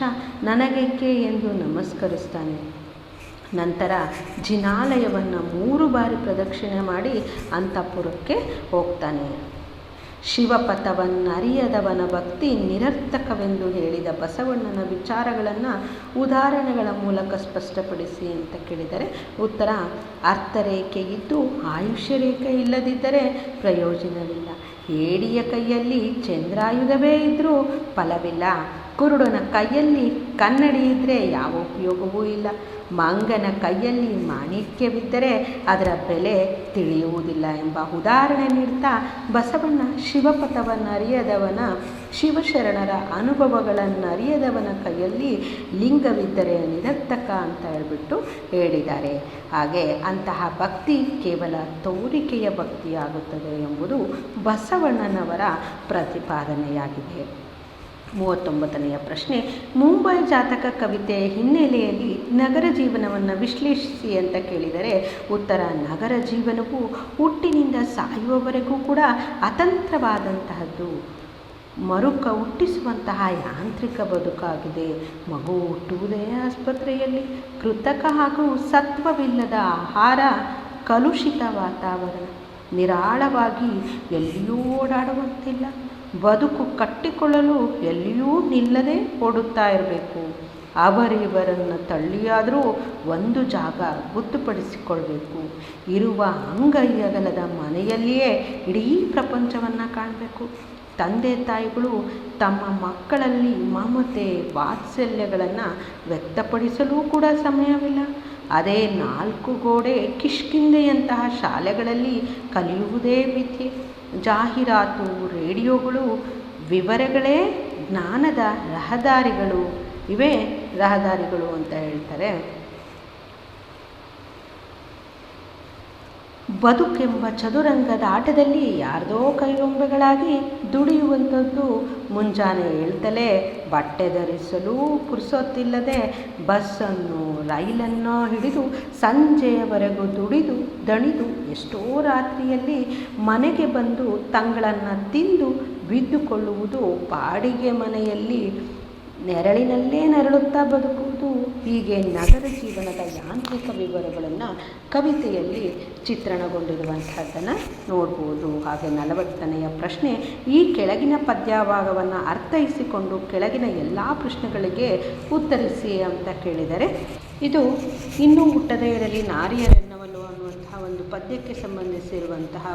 ನನಗೇಕೆ ಎಂದು ನಮಸ್ಕರಿಸ್ತಾನೆ. ನಂತರ ಜಿನಾಲಯವನ್ನು 3 ಬಾರಿ ಪ್ರದಕ್ಷಿಣೆ ಮಾಡಿ ಅಂತಃಪುರಕ್ಕೆ ಹೋಗ್ತಾನೆ. ಶಿವಪಥವನ್ನರಿಯದವನ ಭಕ್ತಿ ನಿರರ್ಥಕವೆಂದು ಹೇಳಿದ ಬಸವಣ್ಣನ ವಿಚಾರಗಳನ್ನು ಉದಾಹರಣೆಗಳ ಮೂಲಕ ಸ್ಪಷ್ಟಪಡಿಸಿ ಅಂತ ಕೇಳಿದರೆ ಉತ್ತರ: ಅರ್ಥರೇಖೆ ಇದ್ದು ಆಯುಷ್ಯ ರೇಖೆ ಇಲ್ಲದಿದ್ದರೆ ಪ್ರಯೋಜನವಿಲ್ಲ. ಏಡಿಯ ಕೈಯಲ್ಲಿ ಚಂದ್ರಾಯುಧವೇ ಇದ್ದರೂ ಫಲವಿಲ್ಲ. ಕುರುಡನ ಕೈಯಲ್ಲಿ ಕನ್ನಡಿ ಇದ್ದರೆ ಯಾವ ಉಪಯೋಗವೂ ಇಲ್ಲ. ಮಂಗನ ಕೈಯಲ್ಲಿ ಮಾಣಿಕ್ಯವಿದ್ದರೆ ಅದರ ಬೆಲೆ ತಿಳಿಯುವುದಿಲ್ಲ ಎಂಬ ಉದಾಹರಣೆ ನೀಡ್ತಾ ಬಸವಣ್ಣ ಶಿವಪಥವನ್ನು ಅರಿಯದವನ, ಶಿವಶರಣರ ಅನುಭವಗಳನ್ನು ಅರಿಯದವನ ಕೈಯಲ್ಲಿ ಲಿಂಗವಿದ್ದರೆ ನಿರರ್ಥಕ ಅಂತ ಹೇಳ್ಬಿಟ್ಟು ಹೇಳಿದ್ದಾರೆ. ಹಾಗೆ ಅಂತಹ ಭಕ್ತಿ ಕೇವಲ ತೋರಿಕೆಯ ಭಕ್ತಿಯಾಗುತ್ತದೆ ಎಂಬುದು ಬಸವಣ್ಣನವರ ಪ್ರತಿಪಾದನೆಯಾಗಿದೆ. 39ನೆಯ ಪ್ರಶ್ನೆ: ಮುಂಬೈ ಜಾತಕ ಕವಿತೆಯ ಹಿನ್ನೆಲೆಯಲ್ಲಿ ನಗರ ಜೀವನವನ್ನು ವಿಶ್ಲೇಷಿಸಿ ಅಂತ ಕೇಳಿದರೆ ಉತ್ತರ: ನಗರ ಜೀವನವು ಹುಟ್ಟಿನಿಂದ ಸಾಯುವವರೆಗೂ ಕೂಡ ಅತಂತ್ರವಾದಂತಹದ್ದು, ಮರುಕ ಹುಟ್ಟಿಸುವಂತಹ ಯಾಂತ್ರಿಕ ಬದುಕಾಗಿದೆ. ಮಗು ಹುಟ್ಟುವುದೇ ಆಸ್ಪತ್ರೆಯಲ್ಲಿ, ಕೃತಕ ಹಾಗೂ ಸತ್ವವಿಲ್ಲದ ಆಹಾರ, ಕಲುಷಿತ ವಾತಾವರಣ, ನಿರಾಳವಾಗಿ ಎಲ್ಲಿಯೂ ಓಡಾಡುವಂತಿಲ್ಲ. ಬದುಕು ಕಟ್ಟಿಕೊಳ್ಳಲು ಎಲ್ಲಿಯೂ ನಿಲ್ಲದೆ ಓಡುತ್ತಾ ಇರಬೇಕು. ಅವರಿವರನ್ನು ತಳ್ಳಿಯಾದರೂ ಒಂದು ಜಾಗ ಗೊತ್ತುಪಡಿಸಿಕೊಳ್ಬೇಕು. ಇರುವ ಅಂಗೈಯಗಲದ ಮನೆಯಲ್ಲಿಯೇ ಇಡೀ ಪ್ರಪಂಚವನ್ನು ಕಾಣಬೇಕು. ತಂದೆ ತಾಯಿಗಳು ತಮ್ಮ ಮಕ್ಕಳಲ್ಲಿ ಮಮತೆ, ವಾತ್ಸಲ್ಯಗಳನ್ನು ವ್ಯಕ್ತಪಡಿಸಲೂ ಕೂಡ ಸಮಯವಿಲ್ಲ. ಅದೇ 4 ಗೋಡೆ ಕಿಷ್ಕಿಂಧೆಯಂತಹ ಶಾಲೆಗಳಲ್ಲಿ ಕಲಿಯುವುದೇ ವಿದ್ಯೆ. ಜಾಹೀರಾತು, ರೇಡಿಯೋಗಳು, ವಿವರಗಳೇ ಜ್ಞಾನದ ರಹದಾರಿಗಳು, ಇವೇ ರಹದಾರಿಗಳು ಅಂತ ಹೇಳ್ತಾರೆ. ಬದುಕೆಂಬ ಚದುರಂಗದ ಆಟದಲ್ಲಿ ಯಾರ್ದೋ ಕೈಗೊಂಬೆಗಳಾಗಿ ದುಡಿಯುವಂಥದ್ದು. ಮುಂಜಾನೆ ಹೇಳ್ತಲೇ ಬಟ್ಟೆ ಧರಿಸಲು ಪುರ್ಸೊತ್ತಿಲ್ಲದೆ ಬಸ್ಸನ್ನು, ರೈಲನ್ನು ಹಿಡಿದು ಸಂಜೆಯವರೆಗೂ ದುಡಿದು ದಣಿದು ಎಷ್ಟೋ ರಾತ್ರಿಯಲ್ಲಿ ಮನೆಗೆ ಬಂದು ತಂಗಳನ್ನು ತಿಂದು ಬಿದ್ದುಕೊಳ್ಳುವುದು, ಬಾಡಿಗೆ ಮನೆಯಲ್ಲಿ ನೆರಳಿನಲ್ಲೇ ನರಳುತ್ತಾ ಬದುಕುವುದು. ಹೀಗೆ ನಗರ ಜೀವನದ ಯಾಂತ್ರಿಕ ವಿವರಗಳನ್ನು ಕವಿತೆಯಲ್ಲಿ ಚಿತ್ರಣಗೊಂಡಿರುವಂಥದ್ದನ್ನು ನೋಡ್ಬೋದು. ಹಾಗೆ 40ನೆಯ ಪ್ರಶ್ನೆ: ಈ ಕೆಳಗಿನ ಪದ್ಯಭಾಗವನ್ನು ಅರ್ಥೈಸಿಕೊಂಡು ಕೆಳಗಿನ ಎಲ್ಲ ಪ್ರಶ್ನೆಗಳಿಗೆ ಉತ್ತರಿಸಿ ಅಂತ ಕೇಳಿದರೆ ಇದು ಇನ್ನೂ ಹುಟ್ಟದ ಇರಲಿ ನಾರಿಯರೆನ್ನವಲು ಅನ್ನುವಂತಹ ಒಂದು ಪದ್ಯಕ್ಕೆ ಸಂಬಂಧಿಸಿರುವಂತಹ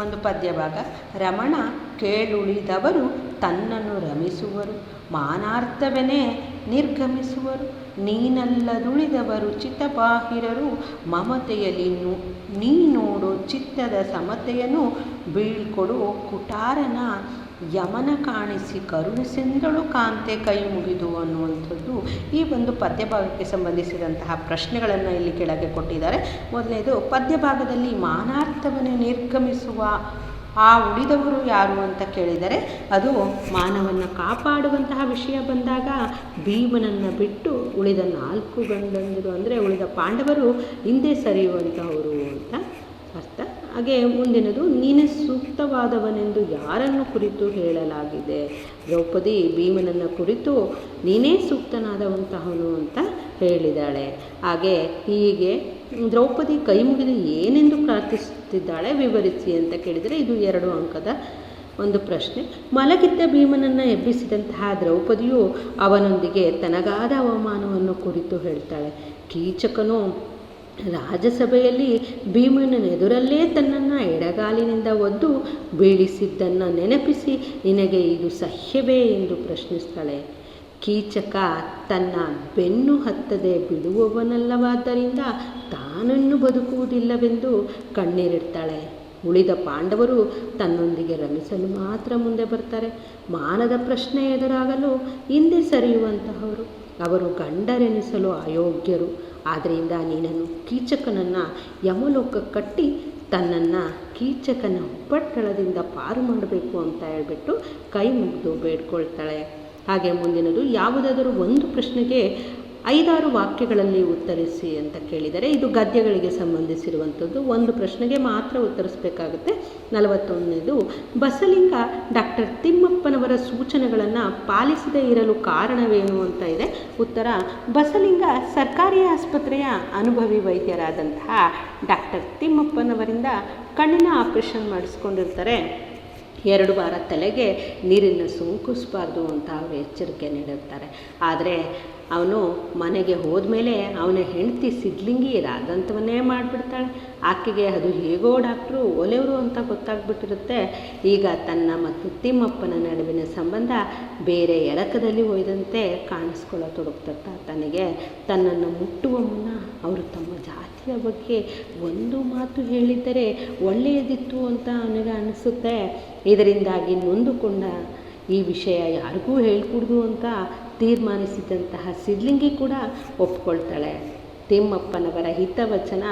ಒಂದು ಪದ್ಯಭಾಗ. ರಮಣ ಕೇಳುಳಿದವರು ತನ್ನನ್ನು ರಮಿಸುವರು, ಮಾನಾರ್ಥವೆನೇ ನಿರ್ಗಮಿಸುವರು. ನೀನಲ್ಲದುಳಿದವರು ಚಿತ್ತಬಾಹಿರರು, ಮಮತೆಯಲ್ಲಿ ನೀ ನೋಡು ಚಿತ್ತದ ಸಮತೆಯನ್ನು ಬೀಳ್ಕೊಡು ಕುಟಾರನ ಯಮನ ಕಾಣಿಸಿ ಕರುಣಿಸಿಂದಳು ಕಾಂತೆ ಕೈ ಮುಗಿದು ಅನ್ನುವಂಥದ್ದು ಈ ಒಂದು ಪದ್ಯಭಾಗಕ್ಕೆ ಸಂಬಂಧಿಸಿದಂತಹ ಪ್ರಶ್ನೆಗಳನ್ನು ಇಲ್ಲಿ ಕೆಳಗೆ ಕೊಟ್ಟಿದ್ದಾರೆ. ಮೊದಲನೇದು, ಪದ್ಯಭಾಗದಲ್ಲಿ ಮಾನಾರ್ಥವನ್ನೇ ನಿರ್ಗಮಿಸುವ ಆ ಉಳಿದವರು ಯಾರು ಅಂತ ಕೇಳಿದರೆ ಅದು ಮಾನವನ್ನು ಕಾಪಾಡುವಂತಹ ವಿಷಯ ಬಂದಾಗ ಭೀಮನನ್ನು ಬಿಟ್ಟು ಉಳಿದ 4 ಗಂಡಂದಿರು ಅಂದರೆ ಉಳಿದ ಪಾಂಡವರು ಹಿಂದೆ ಸರಿಯುವಂತಹವರು ಅಂತ ಅರ್ಥ. ಹಾಗೆ ಮುಂದಿನದು, ನೀನೇ ಸೂಕ್ತವಾದವನೆಂದು ಯಾರನ್ನು ಕುರಿತು ಹೇಳಲಾಗಿದೆ? ದ್ರೌಪದಿ ಭೀಮನನ್ನು ಕುರಿತು ನೀನೇ ಸೂಕ್ತನಾದವಂತಹವನು ಅಂತ ಹೇಳಿದ್ದಾಳೆ. ಹಾಗೆ ಹೀಗೆ ದ್ರೌಪದಿ ಕೈ ಮುಗಿದು ಏನೆಂದು ಪ್ರಾರ್ಥಿಸುತ್ತಿದ್ದಾಳೆ ವಿವರಿಸಿ ಅಂತ ಕೇಳಿದರೆ ಇದು 2 ಅಂಕದ ಒಂದು ಪ್ರಶ್ನೆ. ಮಲಗಿದ್ದ ಭೀಮನನ್ನು ಎಬ್ಬಿಸಿದಂತಹ ದ್ರೌಪದಿಯು ಅವನೊಂದಿಗೆ ತನಗಾದ ಅವಮಾನವನ್ನು ಕುರಿತು ಹೇಳ್ತಾಳೆ. ಕೀಚಕನು ರಾಜಸಭೆಯಲ್ಲಿ ಭೀಮನ ಎದುರಲ್ಲೇ ತನ್ನನ್ನು ಎಡಗಾಲಿನಿಂದ ಒದ್ದು ಬೀಳಿಸಿದ್ದನ್ನು ನೆನಪಿಸಿ ನಿನಗೆ ಇದು ಸಹ್ಯವೇ ಎಂದು ಪ್ರಶ್ನಿಸ್ತಾಳೆ. ಕೀಚಕ ತನ್ನ ಬೆನ್ನು ಹತ್ತದೆ ಬಿಡುವವನಲ್ಲವಾದ್ದರಿಂದ ತಾನನ್ನು ಬದುಕುವುದಿಲ್ಲವೆಂದು ಕಣ್ಣೀರಿಡ್ತಾಳೆ. ಉಳಿದ ಪಾಂಡವರು ತನ್ನೊಂದಿಗೆ ರಮಿಸಲು ಮಾತ್ರ ಮುಂದೆ ಬರ್ತಾರೆ. ಮಾನದ ಪ್ರಶ್ನೆ ಎದುರಾಗಲು ಹಿಂದೆ ಸರಿಯುವಂತಹವರು. ಅವರು ಗಂಡರೆನಿಸಲು ಅಯೋಗ್ಯರು. ಆದ್ದರಿಂದ ನೀನನ್ನು ಕೀಚಕನನ್ನು ಯಮಲೋಕ ಕಟ್ಟಿ ತನ್ನನ್ನು ಕೀಚಕನ ಉಪ್ಪಟ್ಟಳದಿಂದ ಪಾರು ಮಾಡಬೇಕು ಅಂತ ಹೇಳ್ಬಿಟ್ಟು ಕೈ ಮುಗಿದು ಬೇಡ್ಕೊಳ್ತಾಳೆ. ಹಾಗೆ ಮುಂದಿನದು, ಯಾವುದಾದರೂ ಒಂದು ಪ್ರಶ್ನೆಗೆ 5-6 ವಾಕ್ಯಗಳಲ್ಲಿ ಉತ್ತರಿಸಿ ಅಂತ ಕೇಳಿದರೆ ಇದು ಗದ್ಯಗಳಿಗೆ ಸಂಬಂಧಿಸಿರುವಂಥದ್ದು. ಒಂದು ಪ್ರಶ್ನೆಗೆ ಮಾತ್ರ ಉತ್ತರಿಸಬೇಕಾಗುತ್ತೆ. 41ನೇದು, ಬಸಲಿಂಗ ಡಾಕ್ಟರ್ ತಿಮ್ಮಪ್ಪನವರ ಸೂಚನೆಗಳನ್ನು ಪಾಲಿಸದೇ ಇರಲು ಕಾರಣವೇನು ಅಂತ ಇದೆ. ಉತ್ತರ, ಬಸಲಿಂಗ ಸರ್ಕಾರಿ ಆಸ್ಪತ್ರೆಯ ಅನುಭವಿ ವೈದ್ಯರಾದಂತಹ ಡಾಕ್ಟರ್ ತಿಮ್ಮಪ್ಪನವರಿಂದ ಕಣ್ಣಿನ ಆಪರೇಷನ್ ಮಾಡಿಸ್ಕೊಂಡಿರ್ತಾರೆ. 2 ವಾರ ತಲೆಗೆ ನೀರಿನ ಸೋಂಕಿಸಬಾರ್ದು ಅಂತ ಅವರು ಎಚ್ಚರಿಕೆ ನೀಡಿರ್ತಾರೆ. ಆದರೆ ಅವನು ಮನೆಗೆ ಹೋದ್ಮೇಲೆ ಅವನ ಹೆಂಡತಿ ಸಿದ್ಲಿಂಗಿ ರಾದಂತವನ್ನೇ ಮಾಡಿಬಿಡ್ತಾಳೆ. ಆಕೆಗೆ ಅದು ಹೇಗೋ ಡಾಕ್ಟ್ರು ಒಲೆಯವರು ಅಂತ ಗೊತ್ತಾಗ್ಬಿಟ್ಟಿರುತ್ತೆ. ಈಗ ತನ್ನ ಮತ್ತು ತಿಮ್ಮಪ್ಪನ ನಡುವಿನ ಸಂಬಂಧ ಬೇರೆ ಎಳಕದಲ್ಲಿ ಒಯ್ದಂತೆ ಕಾಣಿಸ್ಕೊಳ್ಳತೊಡಗ್ತತ್ತ. ತನಗೆ ತನ್ನನ್ನು ಮುಟ್ಟುವ ಮುನ್ನ ಅವರು ತಮ್ಮ ಜಾತಿಯ ಬಗ್ಗೆ ಒಂದು ಮಾತು ಹೇಳಿದ್ದರೆ ಒಳ್ಳೆಯದಿತ್ತು ಅಂತ ಅವನಿಗೆ ಅನಿಸುತ್ತೆ. ಇದರಿಂದಾಗಿ ನೊಂದುಕೊಂಡ ಈ ವಿಷಯ ಯಾರಿಗೂ ಹೇಳ್ಕೊಡ್ದು ಅಂತ ತೀರ್ಮಾನಿಸಿದಂತಹ ಸಿದ್ಲಿಂಗಿ ಕೂಡ ಒಪ್ಕೊಳ್ತಾಳೆ. ತಿಮ್ಮಪ್ಪನವರ ಹಿತವಚನ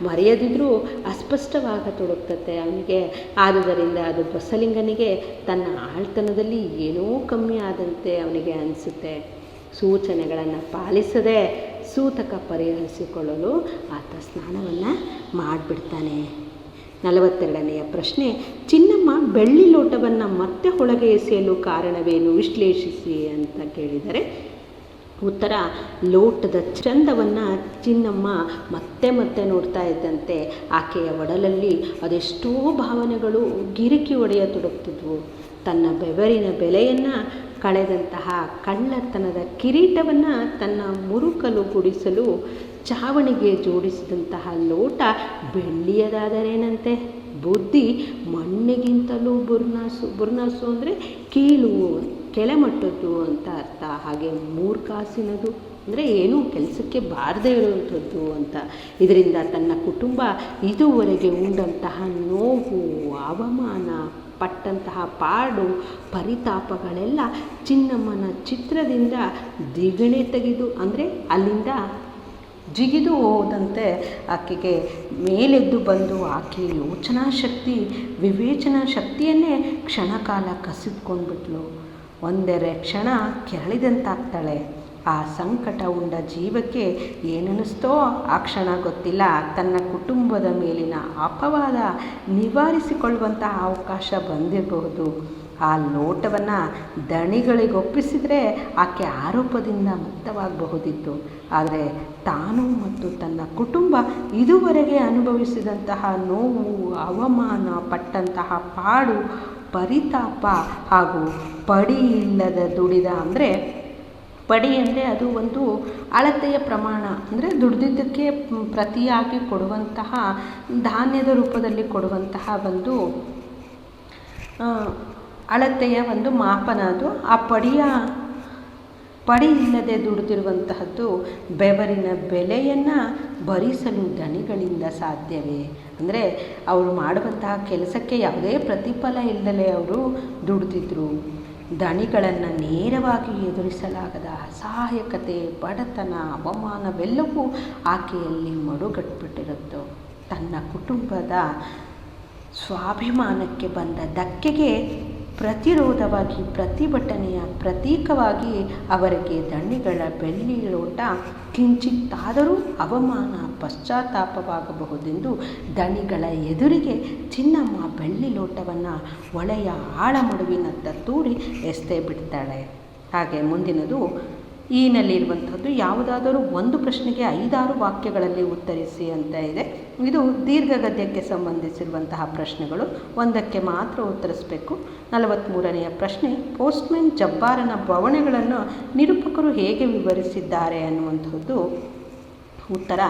ಮರೆಯದಿದ್ರೂ ಅಸ್ಪಷ್ಟವಾಗತೊಡಗ್ತತೆ ಅವನಿಗೆ. ಆದುದರಿಂದ ಅದು ಬಸಲಿಂಗನಿಗೆ ತನ್ನ ಆಳ್ತನದಲ್ಲಿ ಏನೋ ಕಮ್ಮಿ ಆದಂತೆ ಅವನಿಗೆ ಅನಿಸುತ್ತೆ. ಸೂಚನೆಗಳನ್ನು ಪಾಲಿಸದೆ ಸೂತಕ ಪರಿಹರಿಸಿಕೊಳ್ಳಲು ಆತ ಸ್ನಾನವನ್ನು ಮಾಡಿಬಿಡ್ತಾನೆ. 42ನೆಯ ಪ್ರಶ್ನೆ, ಚಿನ್ನಮ್ಮ ಬೆಳ್ಳಿ ಲೋಟವನ್ನು ಮತ್ತೆ ಒಳಗೆ ಎಸೆಯಲು ಕಾರಣವೇನು, ವಿಶ್ಲೇಷಿಸಿ ಅಂತ ಕೇಳಿದರೆ ಉತ್ತರ, ಲೋಟದ ಚಂದವನ್ನು ಚಿನ್ನಮ್ಮ ಮತ್ತೆ ಮತ್ತೆ ನೋಡ್ತಾ ಇದ್ದಂತೆ ಆಕೆಯ ಒಡಲಲ್ಲಿ ಅದೆಷ್ಟೋ ಭಾವನೆಗಳು ಗಿರಿಕಿ ಹೊಡೆಯತೊಡಗ್ತಿದ್ವು. ತನ್ನ ಬೆವರಿನ ಬೆಲೆಯನ್ನು ಕಳೆದಂತಹ ಕಳ್ಳತನದ ಕಿರೀಟವನ್ನು ತನ್ನ ಮುರುಕಲು ಗುಡಿಸಲು ಚಾವಣಿಗೆ ಜೋಡಿಸಿದಂತಹ ಲೋಟ ಬೆಳ್ಳಿಯದಾದರೇನಂತೆ, ಬುದ್ಧಿ ಮಣ್ಣಿಗಿಂತಲೂ ಬುರ್ನಾಸು ಅಂದರೆ ಕೀಳು, ಕೆಳಮಟ್ಟದ್ದು ಅಂತ ಅರ್ಥ. ಹಾಗೆ ಮೂರ್ಖಾಸಿನದು ಅಂದರೆ ಏನೂ ಕೆಲಸಕ್ಕೆ ಬಾರದೇ ಇರುವಂಥದ್ದು ಅಂತ. ಇದರಿಂದ ತನ್ನ ಕುಟುಂಬ ಇದುವರೆಗೆ ಉಂಡಂತಹ ನೋವು, ಅವಮಾನ, ಪಟ್ಟಂತಹ ಪಾಡು, ಪರಿತಾಪಗಳೆಲ್ಲ ಚಿನ್ನಮ್ಮನ ಚಿತ್ರದಿಂದ ದಿಗಣೆ ತೆಗೆದು ಅಂದರೆ ಅಲ್ಲಿಂದ ಜಿಗಿದು ಹೋದಂತೆ ಆಕೆಗೆ ಮೇಲೆದ್ದು ಬಂದು ಆಕೆ ಯೋಚನಾ ಶಕ್ತಿ, ವಿವೇಚನಾ ಶಕ್ತಿಯನ್ನೇ ಕ್ಷಣಕಾಲ ಕಸಿದುಕೊಂಡ್ಬಿಟ್ಲು. ಒಂದೆರೆ ಕ್ಷಣ ಕೆರಳಿದಂತಾಗ್ತಾಳೆ. ಆ ಸಂಕಟ ಉಂಡ ಜೀವಕ್ಕೆ ಏನನ್ನಿಸ್ತೋ ಆ ಕ್ಷಣ ಗೊತ್ತಿಲ್ಲ. ತನ್ನ ಕುಟುಂಬದ ಮೇಲಿನ ಅಪವಾದ ನಿವಾರಿಸಿಕೊಳ್ಳುವಂತಹ ಅವಕಾಶ ಬಂದಿರಬಹುದು. ಆ ಲೋಟವನ್ನು ದಣಿಗಳಿಗೆ ಒಪ್ಪಿಸಿದರೆ ಆಕೆ ಆರೋಪದಿಂದ ಮುಕ್ತವಾಗಬಹುದಿತ್ತು. ಆದರೆ ತಾನು ಮತ್ತು ತನ್ನ ಕುಟುಂಬ ಇದುವರೆಗೆ ಅನುಭವಿಸಿದಂತಹ ನೋವು, ಅವಮಾನ, ಪಟ್ಟಂತಹ ಪಾಡು, ಪರಿತಾಪ ಹಾಗೂ ಪಡಿ ಇಲ್ಲದ ದುಡಿದ ಅಂದರೆ ಪಡಿ ಅಂದರೆ ಅದು ಒಂದು ಅಳತೆಯ ಪ್ರಮಾಣ, ಅಂದರೆ ದುಡಿದಿದ್ದಕ್ಕೆ ಪ್ರತಿಯಾಗಿ ಕೊಡುವಂತಹ ಧಾನ್ಯದ ರೂಪದಲ್ಲಿ ಕೊಡುವಂತಹ ಒಂದು ಅಳತೆಯ ಒಂದು ಮಾಪನ. ಅದು ಆ ಪಡಿ ಇಲ್ಲದೆ ದುಡಿದಿರುವಂತಹದ್ದು ಬೆವರಿನ ಬೆಲೆಯನ್ನು ಭರಿಸಲು ದಣಿಗಳಿಂದ ಸಾಧ್ಯವೇ? ಅಂದರೆ ಅವರು ಮಾಡುವಂತಹ ಕೆಲಸಕ್ಕೆ ಯಾವುದೇ ಪ್ರತಿಫಲ ಇಲ್ಲದೆ ಅವರು ದುಡಿದಿದ್ರು. ದಣಿಗಳನ್ನು ನೇರವಾಗಿ ಎದುರಿಸಲಾಗದ ಅಸಹಾಯಕತೆ, ಬಡತನ, ಅವಮಾನವೆಲ್ಲವೂ ಆಕೆಯಲ್ಲಿ ಮಡುಗಟ್ಟಿಬಿಟ್ಟಿರುತ್ತೋ. ತನ್ನ ಕುಟುಂಬದ ಸ್ವಾಭಿಮಾನಕ್ಕೆ ಬಂದ ಧಕ್ಕೆಗೆ ಪ್ರತಿರೋಧವಾಗಿ, ಪ್ರತಿಭಟನೆಯ ಪ್ರತೀಕವಾಗಿ ಅವರಿಗೆ ದಣಿಗಳ ಬೆಳ್ಳಿ ಲೋಟ ಕಿಂಚಿತ್ತಾದರೂ ಅವಮಾನ, ಪಶ್ಚಾತ್ತಾಪವಾಗಬಹುದೆಂದು ದಣಿಗಳ ಎದುರಿಗೆ ಚಿನ್ನಮ್ಮ ಬೆಳ್ಳಿ ಲೋಟವನ್ನು ಒಳೆಯ ಆಳಮಡುವಿನತ್ತ ತೂರಿ ಎಸೆದೇ ಬಿಡ್ತಾಳೆ. ಹಾಗೆ ಮುಂದಿನದು ಈನಲ್ಲಿರುವಂಥದ್ದು, ಯಾವುದಾದರೂ ಒಂದು ಪ್ರಶ್ನೆಗೆ 5-6 ವಾಕ್ಯಗಳಲ್ಲಿ ಉತ್ತರಿಸಿ ಅಂತ ಇದೆ. ಇದು ದೀರ್ಘ ಗದ್ಯಕ್ಕೆ ಸಂಬಂಧಿಸಿರುವಂತಹ ಪ್ರಶ್ನೆಗಳು, ಒಂದಕ್ಕೆ ಮಾತ್ರ ಉತ್ತರಿಸಬೇಕು. 43ನೆಯ ಪ್ರಶ್ನೆ, ಪೋಸ್ಟ್ಮನ್ ಜಬ್ಬಾರನ ಬವಣೆಗಳನ್ನು ನಿರೂಪಕರು ಹೇಗೆ ವಿವರಿಸಿದ್ದಾರೆ ಅನ್ನುವಂಥದ್ದು ಉತ್ತರ,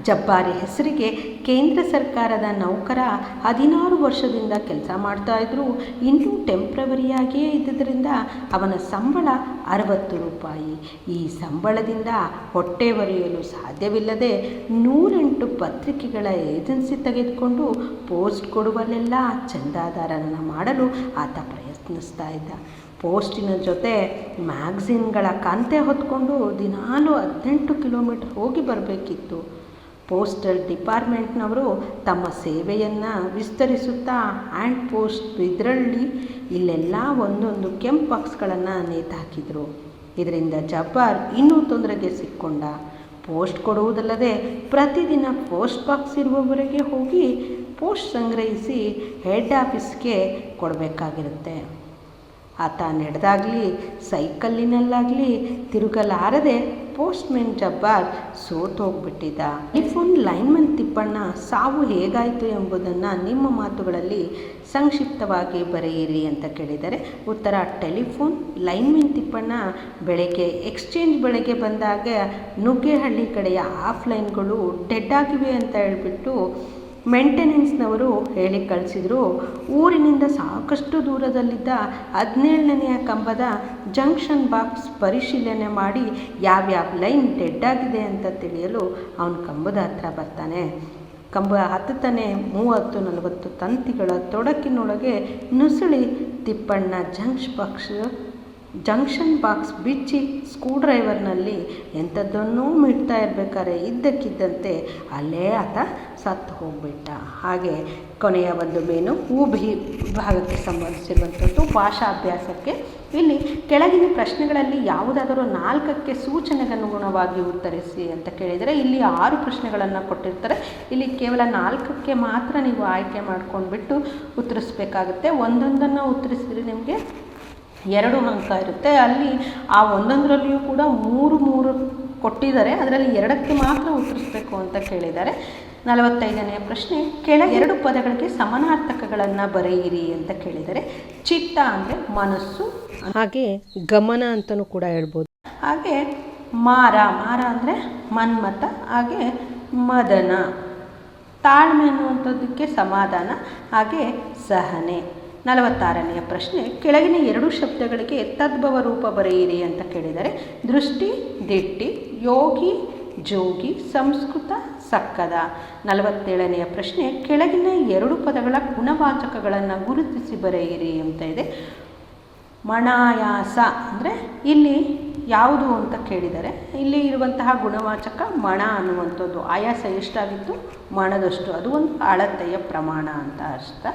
ಜಬ್ಬಾರಿ ಹೆಸರಿಗೆ ಕೇಂದ್ರ ಸರ್ಕಾರದ ನೌಕರ 16 ವರ್ಷದಿಂದ ಕೆಲಸ ಮಾಡ್ತಾಯಿದ್ರು. ಇನ್ನೂ ಟೆಂಪ್ರವರಿಯಾಗಿಯೇ ಇದ್ದುದರಿಂದ ಅವನ ಸಂಬಳ 60 ರೂಪಾಯಿ. ಈ ಸಂಬಳದಿಂದ ಹೊಟ್ಟೆ ಹೊರೆಯಲು ಸಾಧ್ಯವಿಲ್ಲದೆ 108 ಪತ್ರಿಕೆಗಳ ಏಜೆನ್ಸಿ ತೆಗೆದುಕೊಂಡು ಪೋಸ್ಟ್ ಕೊಡುವಲ್ಲೆಲ್ಲ ಚಂದಾದಾರರನ್ನು ಮಾಡಲು ಆತ ಪ್ರಯತ್ನಿಸ್ತಾ ಇದ್ದ. ಪೋಸ್ಟಿನ ಜೊತೆ ಮ್ಯಾಗ್ಝಿನ್ಗಳ ಕಂತೆ ಹೊತ್ಕೊಂಡು ದಿನಾಲೂ 18 ಕಿಲೋಮೀಟರ್ ಹೋಗಿ ಬರಬೇಕಿತ್ತು. ಪೋಸ್ಟಲ್ ಡಿಪಾರ್ಟ್ಮೆಂಟ್ನವರು ತಮ್ಮ ಸೇವೆಯನ್ನು ವಿಸ್ತರಿಸುತ್ತಾ ಹ್ಯಾಂಡ್ ಪೋಸ್ಟ್, ಬಿದ್ರಳ್ಳಿ ಇಲ್ಲೆಲ್ಲ ಒಂದೊಂದು ಕೆಂಪು ಬಾಕ್ಸ್ಗಳನ್ನು ನೇತಾಕಿದ್ರು. ಇದರಿಂದ ಜಬ್ಬಾರ್ ಇನ್ನೂ ತೊಂದರೆಗೆ ಸಿಕ್ಕೊಂಡ. ಪೋಸ್ಟ್ ಕೊಡುವುದಲ್ಲದೆ ಪ್ರತಿದಿನ ಪೋಸ್ಟ್ ಬಾಕ್ಸ್ ಇರುವವರೆಗೆ ಹೋಗಿ ಪೋಸ್ಟ್ ಸಂಗ್ರಹಿಸಿ ಹೆಡ್ ಆಫೀಸ್ಗೆ ಕೊಡಬೇಕಾಗಿರುತ್ತೆ. ಆತ ನಡೆದಾಗಲಿ ಸೈಕಲ್ಲಿನಲ್ಲಾಗಲಿ ತಿರುಗಲಾರದೆ ಪೋಸ್ಟ್ಮೆನ್ ಜಬ್ಬಾರ್ ಸೋತೋಗ್ಬಿಟ್ಟಿದ್ದ. ಟೆಲಿಫೋನ್ ಲೈನ್ಮನ್ ತಿಪ್ಪಣ್ಣ ಸಾವು ಹೇಗಾಯಿತು ಎಂಬುದನ್ನು ನಿಮ್ಮ ಮಾತುಗಳಲ್ಲಿ ಸಂಕ್ಷಿಪ್ತವಾಗಿ ಬರೆಯಿರಿ ಅಂತ ಕೇಳಿದರೆ ಉತ್ತರ, ಟೆಲಿಫೋನ್ ಲೈನ್ಮನ್ ತಿಪ್ಪಣ್ಣ ಬೆಳಗ್ಗೆ ಎಕ್ಸ್ಚೇಂಜ್ ಬೆಳಗ್ಗೆ ಬಂದಾಗ ನುಗ್ಗೇಹಳ್ಳಿ ಕಡೆಯ ಆಫ್ಲೈನ್ಗಳು ಡೆಡ್ ಆಗಿವೆ ಅಂತ ಹೇಳ್ಬಿಟ್ಟು ಮೇಂಟೆನೆನ್ಸ್ನವರು ಹೇಳಿ ಕಳಿಸಿದ್ರು. ಊರಿನಿಂದ ಸಾಕಷ್ಟು ದೂರದಲ್ಲಿದ್ದ 17ನೆಯ ಕಂಬದ ಜಂಕ್ಷನ್ ಬಾಕ್ಸ್ ಪರಿಶೀಲನೆ ಮಾಡಿ ಯಾವ್ಯಾವ ಲೈನ್ ಡೆಡ್ ಆಗಿದೆ ಅಂತ ತಿಳಿಯಲು ಅವನು ಕಂಬದ ಹತ್ರ ಬರ್ತಾನೆ. ಕಂಬ ಹತ್ತುತ್ತಾನೆ. 30-40 ತಂತಿಗಳ ತೊಡಕಿನೊಳಗೆ ನುಸುಳಿ ತಿಪ್ಪಣ್ಣ ಜಂಕ್ಷನ್ ಬಾಕ್ಸ್ ಬಿಚ್ಚಿ ಸ್ಕ್ರೂಡ್ರೈವರ್ನಲ್ಲಿ ಎಂಥದ್ದನ್ನೂ ಮಿಡ್ತಾ ಇರಬೇಕಾದ್ರೆ ಇದ್ದಕ್ಕಿದ್ದಂತೆ ಅಲ್ಲೇ ಆತ ಸತ್ತು ಹೋಗ್ಬಿಟ್ಟ. ಹಾಗೆ ಕೊನೆಯ ಒಂದು ಮೇನು ಭಾಗಕ್ಕೆ ಸಂಬಂಧಿಸಿರುವಂಥದ್ದು ಭಾಷಾಭ್ಯಾಸಕ್ಕೆ. ಇಲ್ಲಿ ಕೆಳಗಿನ ಪ್ರಶ್ನೆಗಳಲ್ಲಿ ಯಾವುದಾದರೂ 4ಕ್ಕೆ ಸೂಚನೆಗನುಗುಣವಾಗಿ ಉತ್ತರಿಸಿ ಅಂತ ಕೇಳಿದರೆ ಇಲ್ಲಿ 6 ಪ್ರಶ್ನೆಗಳನ್ನು ಕೊಟ್ಟಿರ್ತಾರೆ. ಇಲ್ಲಿ ಕೇವಲ 4ಕ್ಕೆ ಮಾತ್ರ ನೀವು ಆಯ್ಕೆ ಮಾಡ್ಕೊಂಡ್ಬಿಟ್ಟು ಉತ್ತರಿಸ್ಬೇಕಾಗುತ್ತೆ. ಒಂದೊಂದನ್ನು ಉತ್ತರಿಸಿದರೆ ನಿಮಗೆ 2 ಅಂಕ ಇರುತ್ತೆ. ಅಲ್ಲಿ ಆ ಒಂದೊಂದರಲ್ಲಿಯೂ ಕೂಡ 3 ಕೊಟ್ಟಿದ್ದಾರೆ. ಅದರಲ್ಲಿ 2ಕ್ಕೆ ಮಾತ್ರ ಉತ್ತರಿಸಬೇಕು ಅಂತ ಕೇಳಿದ್ದಾರೆ. 45ನೇ ಪ್ರಶ್ನೆ, ಕೆಳಗೆ 2 ಪದಗಳಿಗೆ ಸಮಾನಾರ್ಥಕಗಳನ್ನು ಬರೆಯಿರಿ ಅಂತ ಕೇಳಿದರೆ ಚಿತ್ತ ಅಂದರೆ ಮನಸ್ಸು, ಹಾಗೆ ಗಮನ ಅಂತಲೂ ಕೂಡ ಹೇಳ್ಬೋದು. ಹಾಗೆ ಮಾರ ಅಂದರೆ ಮನ್ಮಥ, ಹಾಗೆ ಮದನ, ತಾಳ್ಮೆ ಅನ್ನುವಂಥದ್ದಕ್ಕೆ ಸಮಾಧಾನ, ಹಾಗೆ ಸಹನೆ. 46ನೆಯ ಪ್ರಶ್ನೆ, ಕೆಳಗಿನ 2 ಶಬ್ದಗಳಿಗೆ ತದ್ಭವ ರೂಪ ಬರೆಯಿರಿ ಅಂತ ಕೇಳಿದರೆ ದೃಷ್ಟಿ, ದಿಟ್ಟಿ, ಯೋಗಿ, ಜೋಗಿ, ಸಂಸ್ಕೃತ, ಸಕ್ಕದ. 47ನೆಯ ಪ್ರಶ್ನೆ, ಕೆಳಗಿನ 2 ಪದಗಳ ಗುಣವಾಚಕಗಳನ್ನು ಗುರುತಿಸಿ ಬರೆಯಿರಿ ಅಂತ ಇದೆ. ಮಣಾಯಾಸ ಅಂದರೆ ಇಲ್ಲಿ ಯಾವುದು ಅಂತ ಕೇಳಿದರೆ ಇಲ್ಲಿ ಇರುವಂತಹ ಗುಣವಾಚಕ ಮಣ ಅನ್ನುವಂಥದ್ದು. ಆಯಾಸ ಎಷ್ಟಾಗಿತ್ತು, ಮಣದಷ್ಟು, ಅದು ಒಂದು ಅಳತೆಯ ಪ್ರಮಾಣ ಅಂತ ಅರ್ಥ.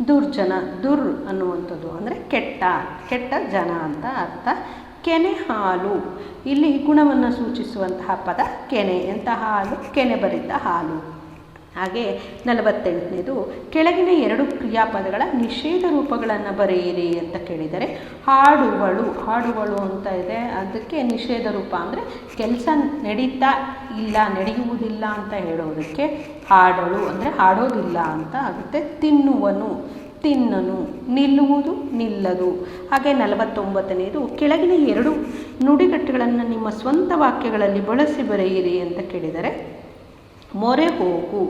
ದುರ್ಜನ, ದುರ್ ಅನ್ನುವಂಥದ್ದು ಅಂದರೆ ಕೆಟ್ಟ ಜನ ಅಂತ ಅರ್ಥ. ಕೆನೆ ಹಾಲು, ಇಲ್ಲಿ ಗುಣವನ್ನು ಸೂಚಿಸುವಂತಹ ಪದ ಕೆನೆ. ಎಂತಹ ಹಾಲು, ಕೆನೆ ಬರಿದ ಹಾಲು. ಹಾಗೆ 48ನೇದು, ಕೆಳಗಿನ 2 ಕ್ರಿಯಾಪದಗಳ ನಿಷೇಧ ರೂಪಗಳನ್ನು ಬರೆಯಿರಿ ಅಂತ ಕೇಳಿದರೆ ಹಾಡುವಳು ಅಂತ ಇದೆ. ಅದಕ್ಕೆ ನಿಷೇಧ ರೂಪ ಅಂದರೆ ಕೆಲಸ ನಡೆಯುವುದಿಲ್ಲ ಅಂತ ಹೇಳೋದಕ್ಕೆ ಹಾಡಳು ಅಂದರೆ ಹಾಡೋದಿಲ್ಲ ಅಂತ ಆಗುತ್ತೆ. ತಿನ್ನನು, ನಿಲ್ಲುವುದು, ನಿಲ್ಲದು. ಹಾಗೆ 49ನೇದು, ಕೆಳಗಿನ 2 ನುಡಿಗಟ್ಟುಗಳನ್ನು ನಿಮ್ಮ ಸ್ವಂತ ವಾಕ್ಯಗಳಲ್ಲಿ ಬಳಸಿ ಬರೆಯಿರಿ ಅಂತ ಕೇಳಿದರೆ ಮೊರೆ ಹೋಗು,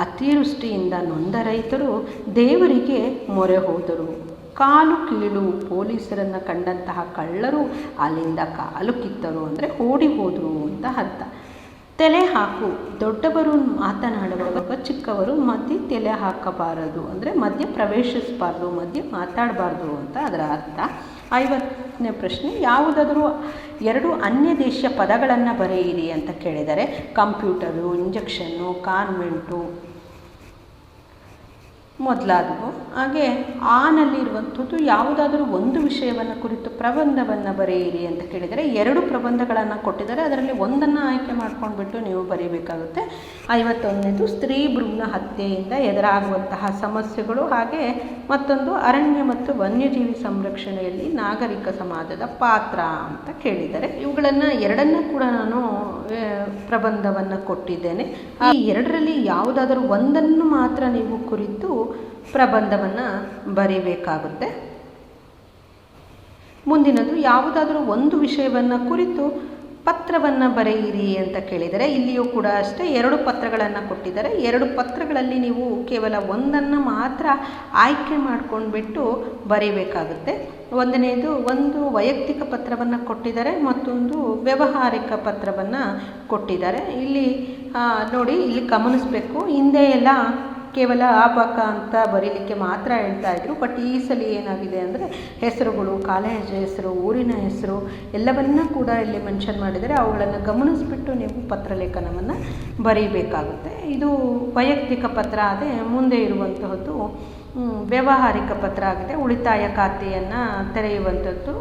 ಅತಿವೃಷ್ಟಿಯಿಂದ ನೊಂದ ರೈತರು ದೇವರಿಗೆ ಮೊರೆ ಹೋದರು. ಕಾಲು ಕೀಳು, ಪೊಲೀಸರನ್ನು ಕಂಡಂತಹ ಕಳ್ಳರು ಅಲ್ಲಿಂದ ಕಾಲು ಕಿತ್ತರು ಅಂದರೆ ಓಡಿ ಹೋದರು ಅಂತ ಅರ್ಥ. ತಲೆ ಹಾಕು, ದೊಡ್ಡವರು ಮಾತನಾಡುವಾಗ ಚಿಕ್ಕವರು ಮಧ್ಯೆ ತಲೆ ಹಾಕಬಾರದು ಅಂದರೆ ಮಧ್ಯೆ ಪ್ರವೇಶಿಸಬಾರ್ದು, ಮಧ್ಯೆ ಮಾತಾಡಬಾರ್ದು ಅಂತ ಅದರ ಅರ್ಥ. 50ನೇ ಪ್ರಶ್ನೆ, ಯಾವುದಾದರೂ 2 ಅನ್ಯ ದೇಶೀಯ ಪದಗಳನ್ನು ಬರೆಯಿರಿ ಅಂತ ಕೇಳಿದರೆ ಕಂಪ್ಯೂಟರು, ಇಂಜೆಕ್ಷನ್ನು, ಕಾನ್ವೆಂಟು ಮೊದಲಾದವು. ಹಾಗೆ ನಲ್ಲಿರುವಂಥದ್ದು ಯಾವುದಾದರೂ ಒಂದು ವಿಷಯವನ್ನು ಕುರಿತು ಪ್ರಬಂಧವನ್ನು ಬರೆಯಿರಿ ಅಂತ ಕೇಳಿದರೆ 2 ಪ್ರಬಂಧಗಳನ್ನು ಕೊಟ್ಟಿದ್ದಾರೆ. ಅದರಲ್ಲಿ ಒಂದನ್ನು ಆಯ್ಕೆ ಮಾಡ್ಕೊಂಡ್ಬಿಟ್ಟು ನೀವು ಬರೀಬೇಕಾಗುತ್ತೆ. 51ನೇದು, ಸ್ತ್ರೀ ಭ್ರೂಣ ಹತ್ಯೆಯಿಂದ ಎದುರಾಗುವಂತಹ ಸಮಸ್ಯೆಗಳು, ಹಾಗೆ ಮತ್ತೊಂದು ಅರಣ್ಯ ಮತ್ತು ವನ್ಯಜೀವಿ ಸಂರಕ್ಷಣೆಯಲ್ಲಿ ನಾಗರಿಕ ಸಮಾಜದ ಪಾತ್ರ ಅಂತ ಕೇಳಿದ್ದಾರೆ. ಇವುಗಳನ್ನು 2 ಕೂಡ ನಾನು ಪ್ರಬಂಧವನ್ನು ಕೊಟ್ಟಿದ್ದೇನೆ. ಈ 2ರಲ್ಲಿ ಯಾವುದಾದರೂ ಒಂದನ್ನು ಮಾತ್ರ ನೀವು ಕುರಿತು ಪ್ರಬಂಧವನ್ನು ಬರೀಬೇಕಾಗುತ್ತೆ. ಮುಂದಿನದು, ಯಾವುದಾದರೂ ಒಂದು ವಿಷಯವನ್ನು ಕುರಿತು ಪತ್ರವನ್ನು ಬರೆಯಿರಿ ಅಂತ ಕೇಳಿದರೆ ಇಲ್ಲಿಯೂ ಕೂಡ ಅಷ್ಟೇ 2 ಪತ್ರಗಳನ್ನು ಕೊಟ್ಟಿದ್ದಾರೆ. 2 ಪತ್ರಗಳಲ್ಲಿ ನೀವು ಕೇವಲ ಒಂದನ್ನು ಮಾತ್ರ ಆಯ್ಕೆ ಮಾಡ್ಕೊಂಡ್ಬಿಟ್ಟು ಬರೀಬೇಕಾಗುತ್ತೆ. ಒಂದನೇದು ಒಂದು ವೈಯಕ್ತಿಕ ಪತ್ರವನ್ನು ಕೊಟ್ಟಿದ್ದಾರೆ, ಮತ್ತೊಂದು ವ್ಯಾವಹಾರಿಕ ಪತ್ರವನ್ನು ಕೊಟ್ಟಿದ್ದಾರೆ. ಇಲ್ಲಿ ನೋಡಿ, ಇಲ್ಲಿ ಗಮನಿಸಬೇಕು, ಹಿಂದೆ ಎಲ್ಲ ಕೇವಲ ಆಬಕ ಅಂತ ಬರೀಲಿಕ್ಕೆ ಮಾತ್ರ ಹೇಳ್ತಾ ಇದ್ರು. ಬಟ್ ಈ ಸಲ ಏನಾಗಿದೆ ಅಂದರೆ ಹೆಸರುಗಳು, ಕಾಲೇಜ್ ಹೆಸರು, ಊರಿನ ಹೆಸರು ಎಲ್ಲವನ್ನ ಕೂಡ ಇಲ್ಲಿ ಮೆನ್ಷನ್ ಮಾಡಿದರೆ ಅವುಗಳನ್ನು ಗಮನಿಸಿಬಿಟ್ಟು ನೀವು ಪತ್ರಲೇಖನವನ್ನು ಬರೀಬೇಕಾಗುತ್ತೆ. ಇದು ವೈಯಕ್ತಿಕ ಪತ್ರ ಆದರೆ, ಮುಂದೆ ಇರುವಂತಹದ್ದು ವ್ಯಾವಹಾರಿಕ ಪತ್ರ ಆಗಿದೆ. ಉಳಿತಾಯ ಖಾತೆಯನ್ನು ತೆರೆಯುವಂಥದ್ದು,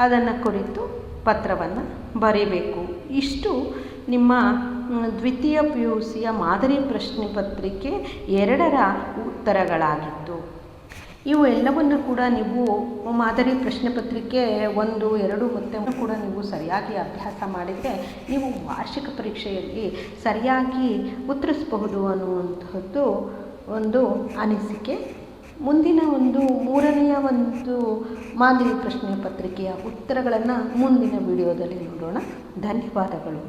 ಅದನ್ನು ಕುರಿತು ಪತ್ರವನ್ನು ಬರೀಬೇಕು. ಇಷ್ಟು ನಿಮ್ಮ ದ್ವಿತೀಯ PUCಯ ಮಾದರಿ ಪ್ರಶ್ನೆ ಪತ್ರಿಕೆ 2ರ ಉತ್ತರಗಳಾಗಿತ್ತು. ಇವು ಎಲ್ಲವನ್ನು ಕೂಡ ನೀವು ಮಾದರಿ ಪ್ರಶ್ನೆ ಪತ್ರಿಕೆ 1, 2 ಮತ್ತು ಕೂಡ ನೀವು ಸರಿಯಾಗಿ ಅಭ್ಯಾಸ ಮಾಡಿದರೆ ನೀವು ವಾರ್ಷಿಕ ಪರೀಕ್ಷೆಯಲ್ಲಿ ಸರಿಯಾಗಿ ಉತ್ತರಿಸಬಹುದು ಅನ್ನುವಂಥದ್ದು ಒಂದು ಅನಿಸಿಕೆ. ಮುಂದಿನ 3ನೆಯ ಮಾದರಿ ಪ್ರಶ್ನೆ ಪತ್ರಿಕೆಯ ಉತ್ತರಗಳನ್ನು ಮುಂದಿನ ವಿಡಿಯೋದಲ್ಲಿ ನೋಡೋಣ. ಧನ್ಯವಾದಗಳು.